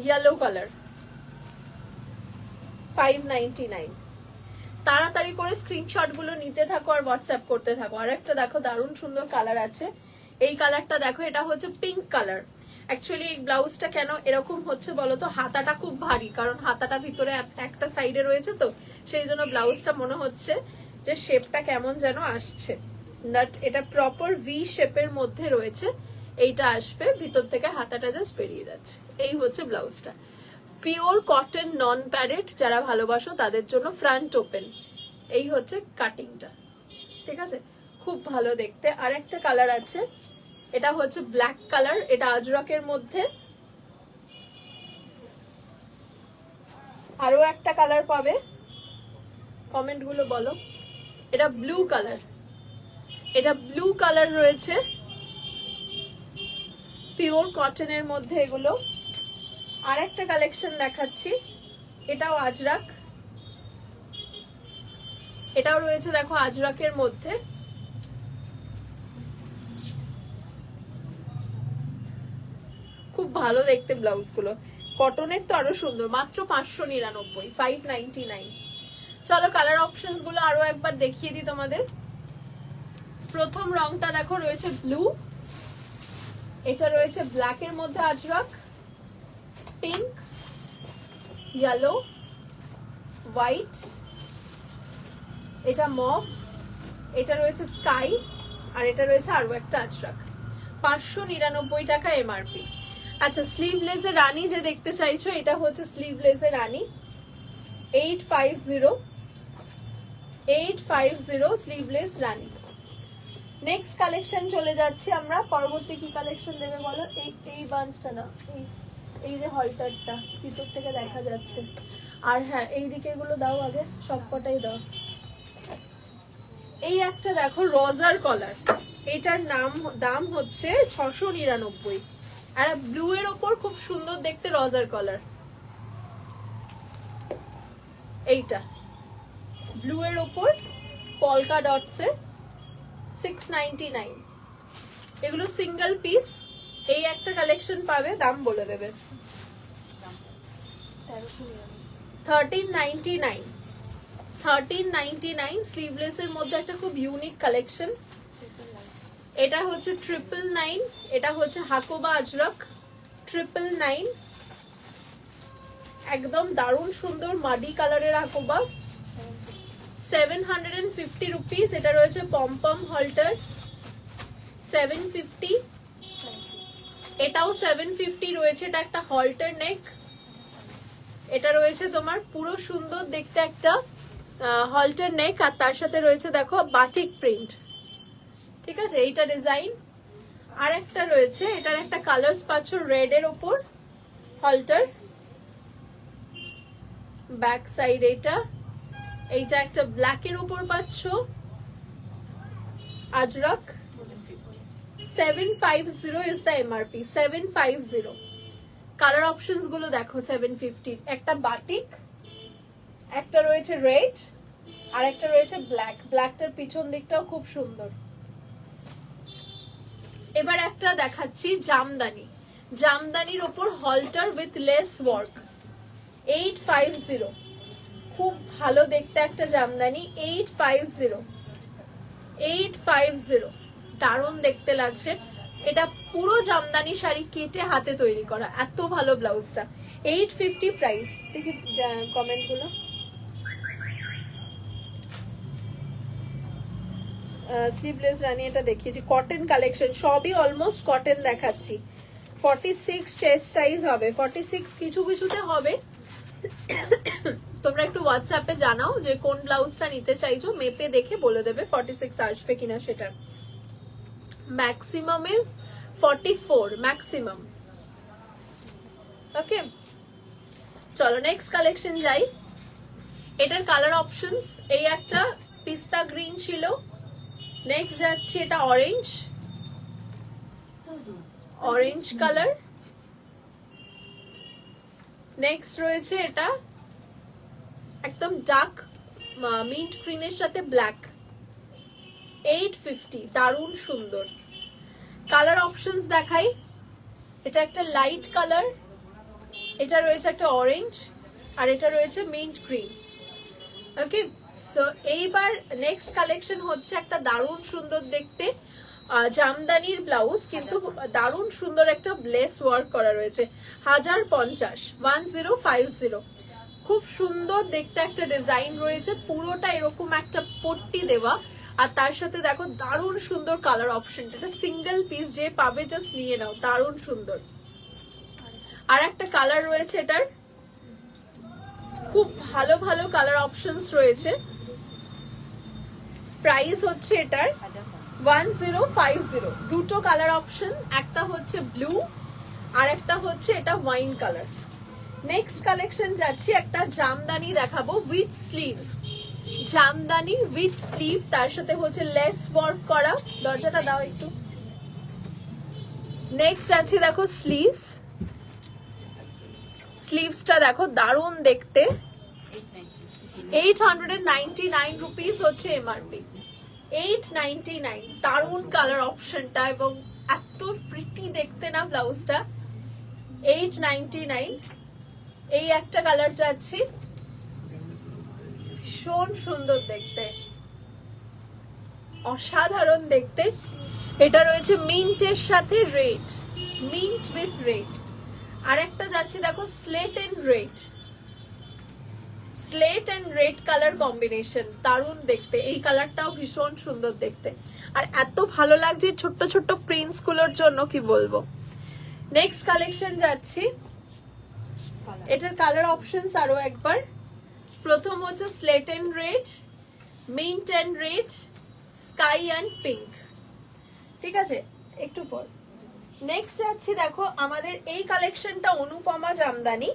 yellow colour 599। তাড়াতাড়ি করে স্ক্রিনশট গুলো নিতে থাকো আর হোয়াটসঅ্যাপ করতে থাকো। আর একটা দেখো দারুণ সুন্দর কালার আছে, এই কালারটা দেখো, এটা হচ্ছে পিঙ্ক কালার। অ্যাকচুয়ালি এই ব্লাউজটা কেন এরকম হচ্ছে বলো তো, হাতাটা খুব ভারী, কারণ হাতাটা ভিতরে একটা সাইডে রয়েছে, তো সেই জন্য ব্লাউজটা মনে হচ্ছে যে শেপটা কেমন যেন আসছে। বাট এটা প্রপার ভি শেপের মধ্যে রয়েছে, এইটা আসবে ভিতর থেকে, হাতাটা জাস্ট বেরিয়ে যাচ্ছে। এই হচ্ছে ব্লাউজটা, পিওর কটন নন প্যাডেড, যারা ভালোবাসো তাদের জন্য ফ্রন্ট ওপেন। এই হচ্ছে কাটিংটা, ঠিক আছে, খুব ভালো দেখতে। আর একটা কালার আছে, এটা হচ্ছে ব্ল্যাক কালার, এটা আজরকের মধ্যে। আরো একটা কালার পাবে, কমেন্ট গুলো বলো। এটা ব্লু কালার, এটা ব্লু কালার রয়েছে, পিওর কটনের মধ্যে এগুলো। আর একটা কালেকশন দেখাচ্ছি, এটাও আজরাক, এটাও রয়েছে দেখো আজরাকের মধ্যে। খুব ভালো দেখতে ব্লাউজ গুলো, কটনের তো আরো সুন্দর। মাত্র 599, 599। চলো কালার অপশনস গুলো আরো একবার দেখিয়ে দিই তোমাদের। প্রথম রংটা দেখো রয়েছে ব্লু, এটা রয়েছে ব্ল্যাকের মধ্যে আজরাক, পিঙ্ক, ইয়েলো, হোয়াইট, এটা মভ, এটা রয়েছে স্কাই, আর এটা রয়েছে আরো একটা আজরাক। 599 টাকা এমআরপি। আচ্ছা, স্লিভলেসের রানী যে দেখতে চাইছো, এটা হচ্ছে স্লিভলেসের রানী 850 স্লিভলেস রানী। নেক্সট কালেকশন চলে যাচ্ছি আমরা। পরবর্তী কি কালেকশন দেবে বলো? এই বাঞ্চটা না, এই যে হলটারটা ভিতর থেকে দেখা যাচ্ছে। আর হ্যাঁ, এই দিকের গুলো দাও আগে, সবকটাই দাও। এই একটা দেখো রজার কলার, এটার দাম হচ্ছে 699। আর ব্লু এর ওপর খুব সুন্দর দেখতে রজার কলার, এইটা ব্লু এর ওপর পলকা ডটসে 699। এগুলো সিঙ্গেল পিস। এই একটা কালেকশন পাবে, দাম বলে দেবে 1399। স্লিভলেস এর মধ্যে একটা খুব ইউনিক কালেকশন। এটা হচ্ছে 999, এটা হচ্ছে হাকোবা আজরক 999। একদম দারুণ সুন্দর মাডি কালারের হাকোবা, 750 রুপিস। এটা রয়েছে পমপম হল্টার 750, এটাও 750 রয়েছে। এটা একটা হল্টার নেক, এটা রয়েছে তোমার পুরো সুন্দর দেখতে একটা হল্টার নেক, আর তার সাথে রয়েছে দেখো বাটিক প্রিন্ট, ঠিক আছে, এইটা ডিজাইন। আর একটা রয়েছে, এটার একটা কালার্স পাচ্ছ রেড এর ওপর হল্টার, ব্যাক সাইড এইটা একটা ব্ল্যাক এর উপর পাচ্ছ আজরক 750 is the MRP 750। Colour options গুলো দেখো 750। একটা বাটিক, একটা রয়েছে রেড, আর একটা রয়েছে ব্ল্যাক। ব্ল্যাকটার পিছন দিকটাও খুব সুন্দর। এবার একটা দেখাচ্ছি জামদানি, জামদানির ওপর হল্টার উইথ লেস ওয়ার্ক 850। খুব ভালো দেখতে একটা জামদানি 850, দারুণ দেখতে লাগছে। এটা পুরো জামদানি শাড়ি কেটে হাতে তৈরি করা, এত ভালো ব্লাউজটা। 850 প্রাইস। দেখি কমেন্ট গুলো। স্লিভলেস রানী এটা দেখিয়েছি, কটন কালেকশন, সবই অলমোস্ট কটন দেখাচ্ছি। 46 চেস্ট সাইজ হবে, 46 কিছু কিছুতে হবে। তোমরা একটু হোয়াটসঅ্যাপে জানাও যে কোন ব্লাউজটা নিতে চাইছো, মেপে দেখে বলে দেবে 46 আসবে কিনা সেটা। Maximum is 44, maximum. ওকে, চলো নেক্সট কালেকশন যাই। এটার কালার অপশনস, এই একটা পিস্তা গ্রিন ছিল, নেক্সট যাচ্ছি এটা অরেঞ্জ কালার, নেক্সট রয়েছে এটা একদম ডার্ক মিন্ট গ্রিনের সাথে ব্ল্যাক 850, দারুণ সুন্দর। কালার অপশনস দেখাই, এটা একটা লাইট কালার, এটা রয়েছে একটা অরেঞ্জ, আর এটা রয়েছে মিন্ট গ্রিন। ওকে, সো এইবার নেক্সট কালেকশন হচ্ছে একটা দারুণ সুন্দর দেখতে জামদানির ব্লাউজ, কিন্তু দারুণ সুন্দর একটা লেস ওয়ার্ক করা রয়েছে 1050 খুব সুন্দর দেখতে একটা ডিজাইন রয়েছে, পুরোটা এরকম একটা পট্টি দেওয়া, আর তার সাথে দেখো দারুণ সুন্দর কালার অপশন। এটা সিঙ্গেল পিস, যে পাবে জাস্ট নিয়ে নাও, দারুণ সুন্দর। আর একটা কালার রয়েছে, এটার খুব ভালো ভালো কালার অপশনস রয়েছে। প্রাইস হচ্ছে এটার 1050, দুটো কালার অপশন, একটা হচ্ছে ব্লু আর একটা হচ্ছে এটা ওয়াইন কালার। নেক্সট কালেকশন যাচ্ছি, একটা জামদানি দেখাবো with sleeve, Jamdani with sleeve, তার সাথে হচ্ছে লেস ওয়ার্ক করা। দরজাটা দাও একটু। নেক্সট যাচ্ছি দেখো স্লিভসটা দেখো দারুণ দেখতে, 899 রুপিস হচ্ছে এমআরপি, 899। দারুণ কালার অপশনটা এবং এত প্রিটি দেখতে না ব্লাউজটা, 899। এই একটা কালার যাচ্ছি, ভীষণ সুন্দর দেখতে, অসাধারণ দেখতে। এটা রয়েছে মিন্টের সাথে রেড, মিন্ট উইথ রেড। আর একটা যাচ্ছে দেখো slate and red colour combination, দারুণ দেখতে। এই কালারটাও ভীষণ সুন্দর দেখতে, আর এত ভালো লাগছে ছোট্ট ছোট্ট প্রিন্টস গুলোর জন্য, কি বলবো। নেক্সট কালেকশন যাচ্ছি, এটার কালার অপশনস আরো একবার। প্রথম হচ্ছে slate and red, mint and red, sky and pink, ঠিক আছে একটু পর। নেক্সট যাচ্ছি, দেখো আমাদের এই কালেকশনটা অনুপমা জামদানি,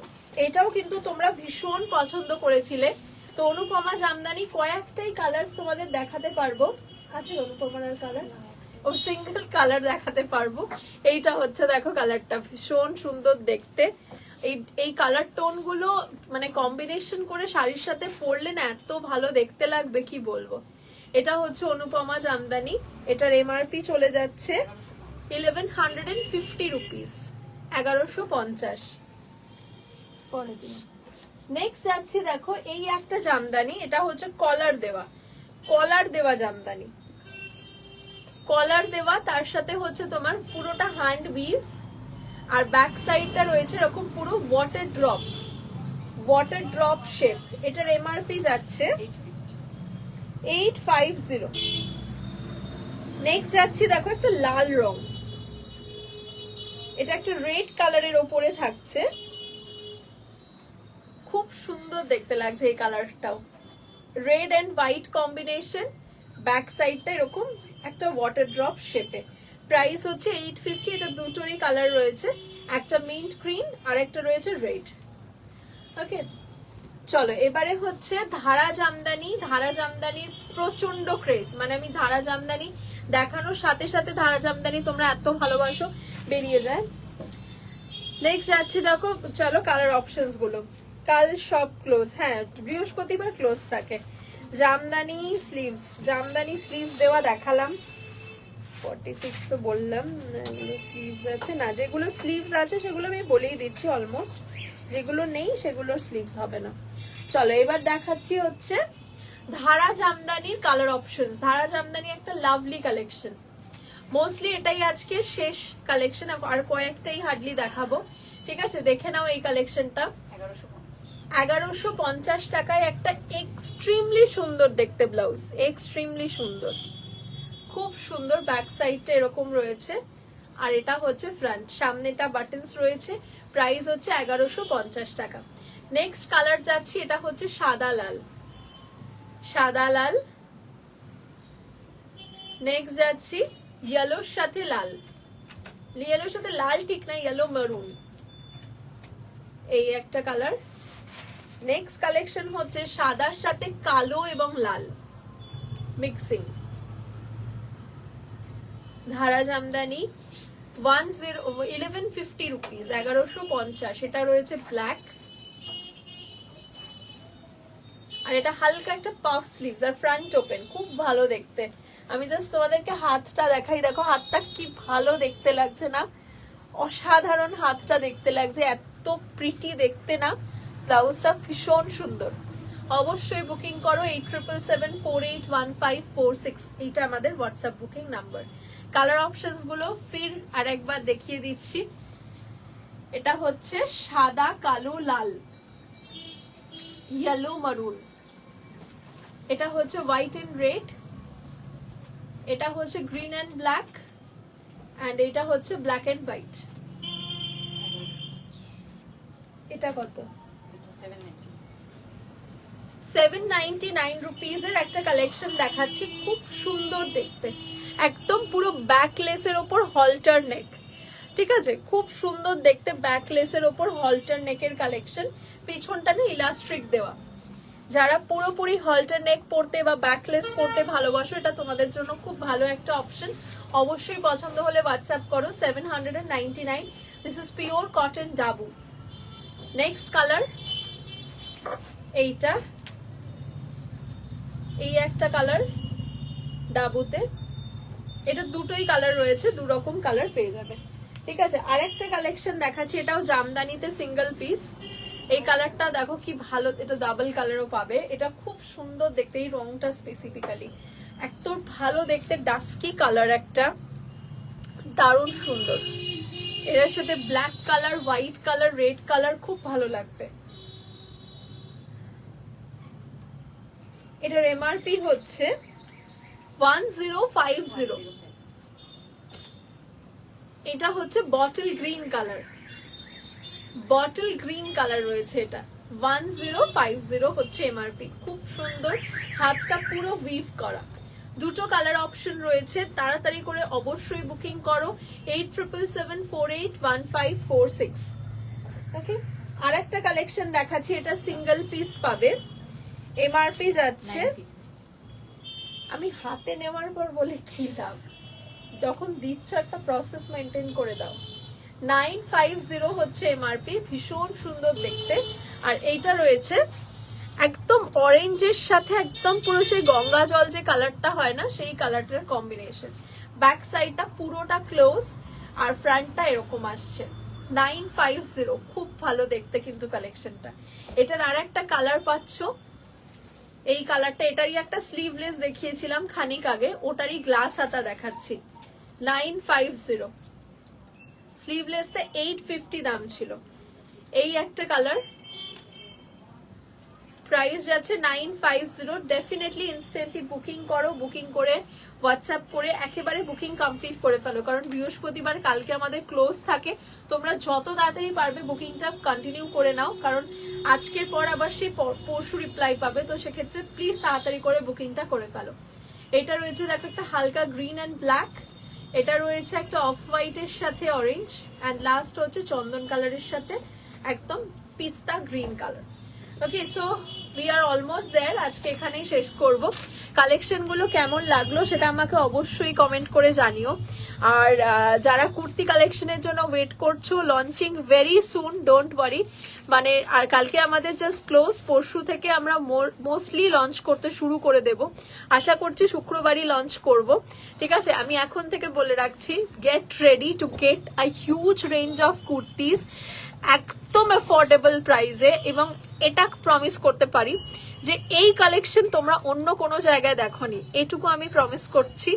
এটাও কিন্তু তোমরা ভীষণ পছন্দ করেছিলে। তো অনুপমা জামদানি কয়েকটাই কালার্স তোমাদের দেখাতে পারবো। আছে অনুপমার কালার, ও সিঙ্গেল কালার দেখাতে পারবো। এইটা হচ্ছে দেখো কালারটা ভীষণ সুন্দর দেখতে। এই কালার টোন গুলো মানে কম্বিনেশন করে শাড়ির সাথে পরলে না এত ভালো দেখতে লাগবে কি বলবো। এটা হচ্ছে অনুপমা জামদানি, এটার এমআরপি চলে যাচ্ছে 1150 রুপিস, 1150। নেক্সট যাচ্ছি, দেখো এই একটা জামদানি, এটা হচ্ছে কলার দেওয়া জামদানি, কলার দেওয়া, তার সাথে হচ্ছে তোমার পুরোটা হ্যান্ড উইভ, আর ব্যাক সাইডটা রয়েছে এরকম পুরো ওয়াটার ড্রপ শেপ। এটার এমআরপি যাচ্ছে 850। নেক্সট যাচ্ছি, দেখো একটা লাল রং, এটা একটা রেড কালারের ওপরে থাকছে, খুব সুন্দর দেখতে লাগছে এই কালারটাও, red and white combination, back সাইডটা এরকম একটা ওয়াটার ড্রপ শেপে। প্রাইস হচ্ছে 850। এটা দুটোরই কালার রয়েছে, একটা মিন্ট গ্রিন আর একটা রয়েছে রেড। ওকে চলো এবারে হচ্ছে ধারা জামদানির প্রচন্ড ক্রেজ, মানে আমি ধারা জামদানি দেখানোর সাথে সাথে ধারা জামদানি তোমরা এত ভালোবাসো বেরিয়ে যায়। নেক্সট যাচ্ছি, দেখো চলো কালার অপশনস গুলো। কাল সব ক্লোজ, হ্যাঁ বৃহস্পতিবার ক্লোজ থাকে। জামদানি স্লিভস দেওয়া দেখালাম, 46 তো বললাম। এগুলো স্লিভস আছে না, যেগুলো স্লিভস আছে সেগুলো আমি বলেই দিচ্ছি অলমোস্ট, যেগুলো নেই সেগুলোর স্লিভস হবে না। চলো এবার দেখাচ্ছি হচ্ছে ধারা জামদানির কালার অপশনস। ধারা জামদানি একটা লাভলি কালেকশন, মোস্টলি এটাই আজকের শেষ কালেকশন, আর কয়েকটাই হার্ডলি দেখাবো, ঠিক আছে দেখে নাও। এই কালেকশনটা 1150 টাকায় একটা এক্সট্রিমলি সুন্দর দেখতে ব্লাউজ, এক্সট্রিমলি সুন্দর, খুব সুন্দর। ব্যাক সাইডটা এরকম রয়েছে, আর এটা হচ্ছে ফ্রন্ট, সামনেটা বাটনস রয়েছে। প্রাইস হচ্ছে 1150 টাকা। নেক্সট কালার যাচ্ছি, এটা হচ্ছে সাদা লাল। নেক্সট যাচ্ছি ইয়েলোর সাথে লাল ঠিক না, ইয়েলো মেরুন, এই একটা কালার। নেক্সট কালেকশন হচ্ছে সাদার সাথে কালো এবং লাল মিক্সিং। ধারা জামদানি 1150 রুপিস, 1150। এটা রয়েছে ব্ল্যাক, আর এটা হালকা একটা পাফ স্লিভস আর ফ্রন্ট ওপেন, খুব ভালো দেখতে। আমি জাস্ট তোমাদেরকে হাতটা দেখাই, দেখো হাতটা কি ভালো দেখতে লাগছে না, অসাধারণ হাতটা দেখতে লাগছে, এত প্রিটি দেখতে না। ব্লাউজটা ভীষণ সুন্দর। অবশ্যই বুকিং করো 8774815446, এইটা আমাদের WhatsApp booking number. Colour options গুলো ফির আরেকবার দেখিয়ে দিচ্ছি। এটা হচ্ছে সাদা, কালো, লাল, ইয়েলো, মারুন। এটা হচ্ছে হোয়াইট এন্ড রেড। এটা হচ্ছে গ্রিন এন্ড ব্ল্যাক, এন্ড এটা হচ্ছে ব্ল্যাক এন্ড হোয়াইট। এটা কত? 799 রুপিস এর একটা কালেকশন দেখাচ্ছি, খুব সুন্দর দেখতে, একদম পুরো ব্যাকলেসের ওপর হলটার নেক, ঠিক আছে খুব সুন্দর দেখতে, ব্যাকলেসের ওপর হলটার নেকের কালেকশন। পিছনটা না ইলাস্ট্রিক দেওয়া, যারা পুরোপুরি হলটার নেক পরতে বা ব্যাকলেস পরতে ভালোবাসো, এটা তোমাদের জন্য খুব ভালো একটা অপশন। অবশ্যই পছন্দ হলে হোয়াটসঅ্যাপ করো 799। This is pure cotton dabu. Next colour এইটা, এই একটা কালার ডাবুতে, এটা দুটোই কালার রয়েছে, দু রকম কালার পেয়ে যাবে, ঠিক আছে। আরেকটা কালেকশন দেখাচ্ছি, এটাও জামদানিতে সিঙ্গেল পিস। এই কালারটা দেখো কি ভালো, এটা ডাবল কালারও পাবে, এটা খুব সুন্দর দেখতে, এই রংটা স্পেসিফিক্যালি এত ভালো দেখতে, ডাস্কি কালার একটা, দারুণ সুন্দর। এর সাথে black colour, white colour, red colour, খুব ভালো লাগবে। এটার এমআরপি হচ্ছে 1050। এটা হচ্ছে bottle green colour, bottle green colour রয়েছে। এটা 1050 হচ্ছে এমআরপি। খুব সুন্দর, হাতটা পুরো উইভ করা। দুটো কালার অপশন রয়েছে, তাড়াতাড়ি করে অবশ্যই বুকিং করো। 8777481546। ওকে, আর একটা কালেকশন দেখাচ্ছি, এটা সিঙ্গেল পিস পাবে, এমআরপি যাচ্ছে, আমি হাতে নেওয়ার পর বলে কি লাভ, যখন দিচ্ছ একটা প্রসেস মেনটেন করে দাও। 950 হচ্ছে এমআরপি, ভীষণ সুন্দর দেখতে। আর এইটা রয়েছে একদম অরেঞ্জের সাথে একদম পুরো সেই গঙ্গা জল যে কালারটা হয় না, সেই কালারটার কম্বিনেশন। ব্যাক সাইডটা পুরোটা ক্লোজ আর ফ্রন্টটা এরকম আসছে। 950, খুব ভালো দেখতে কিন্তু কালেকশনটা। এটার আর একটা কালার পাচ্ছ, এই কালারটা, এটারই একটা স্লিভলেস দেখিয়েছিলাম খানিক আগে, ওটারই গ্লাস হাতা দেখাচ্ছি। 950, স্লিভলেসটা 850 দাম ছিল। এই একটা কালার, প্রাইস যাচ্ছে 950। ডেফিনেটলি ইনস্ট্যান্টলি বুকিং করো, বুকিং করে হোয়াটসঅ্যাপ করে একেবারে বুকিং কমপ্লিট করে ফেলো, কারণ বৃহস্পতিবার কালকে আমাদের ক্লোজ থাকে। তোমরা যত তাড়াতাড়ি পারবে বুকিংটা কন্টিনিউ করে নাও, কারণ আজকের পর আবার সেই পরশু রিপ্লাই পাবে, তো সেক্ষেত্রে প্লিজ তাড়াতাড়ি করে বুকিংটা করে ফেলো। এটা রয়েছে দেখো একটা হালকা গ্রিন অ্যান্ড ব্ল্যাক, এটা রয়েছে একটা অফ হোয়াইটের সাথে অরেঞ্জ, অ্যান্ড লাস্ট হচ্ছে চন্দন কালারের সাথে একদম pista green colour. Okay, so we are almost there. আজকে এখানেই শেষ করব। কালেকশনগুলো কেমন লাগলো সেটা আমাকে অবশ্যই কমেন্ট করে জানিও। আর যারা কুর্তি কালেকশনের জন্য ওয়েট করছো, launching very soon, don't worry. মানে আর কালকে আমাদের জাস্ট ক্লোজ, পরশু থেকে আমরা মোস্টলি লঞ্চ করতে শুরু করে দেব। আশা করছি শুক্রবারই লঞ্চ করব, ঠিক আছে? আমি এখন থেকে বলে রাখছি, get ready to get a huge range of kurtis একদম অ্যাফোর্ডেবল প্রাইসে। এবং এটা প্রমিস করতে পারি যে এই কালেকশন তোমরা অন্য কোনো জায়গায় দেখোনি, এটুকু আমি প্রমিস করছি।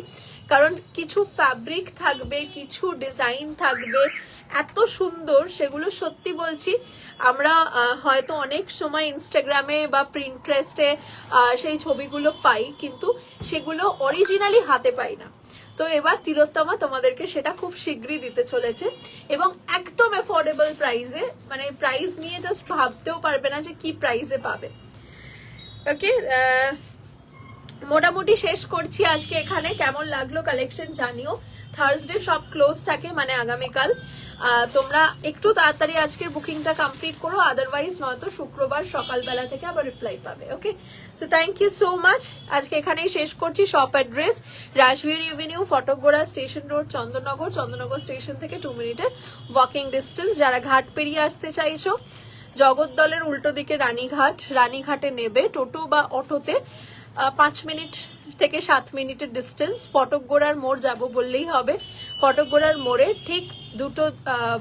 কারণ কিছু ফ্যাব্রিক থাকবে, কিছু ডিজাইন থাকবে এত সুন্দর, সেগুলো সত্যি বলছি আমরা হয়তো অনেক সময় ইনস্টাগ্রামে বা প্রিন্টারেস্টে সেই ছবিগুলো পাই, কিন্তু সেগুলো অরিজিনালি হাতে পাই না। তো এবার তিলোত্তমা তোমাদেরকে সেটা খুব শীঘ্রই দিতে চলেছে, এবং একদম অ্যাফোর্ডেবল প্রাইসে। মানে প্রাইস নিয়ে জাস্ট ভাবতেও পারবে না যে কি প্রাইসে পাবে। ওকে, মোটামুটি শেষ করছি আজকে এখানে। কেমন লাগলো কালেকশন জানিও। থার্সডে সব ক্লোজ থাকে, মানে আগামীকাল। তোমরা একটু তাড়াতাড়ি আজকের বুকিংটা কমপ্লিট করো, আদারওয়াইজ নয়তো শুক্রবার সকালবেলা থেকে আবার রিপ্লাই পাবে। Okay, so thank you so much. আজকে এখানেই শেষ করছি। Shop address Rajbir avenue, Phatakgora station road, Chandannagar. Chandannagar station থেকে 2 মিনিটের ওয়াকিং ডিস্টেন্স। যারা ঘাট পেরিয়ে আসতে চাইছো, জগদ্দলের উল্টো দিকে রানীঘাট, রানীঘাটে নেবে টোটো বা অটোতে 5 মিনিট থেকে 7 মিনিটের ডিস্টেন্স। ফটকগোড়ার মোড় যাবো বললেই হবে। ফটকগোড়ার মোড়ে ঠিক দুটো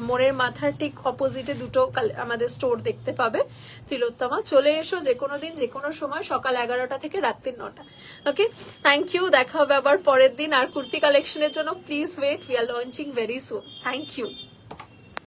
মোড়ের মাথার ঠিক অপোজিটে দুটো আমাদের স্টোর দেখতে পাবে তিলোত্তমা। চলে এসো যে কোনো দিন, যে কোনো সময়, সকাল 11টা থেকে রাত্রি 9টা। ওকে, থ্যাংক ইউ। দেখা হবে আবার পরের দিন। আর কুর্তি কালেকশনের জন্য please wait, we are launching very soon. Thank you.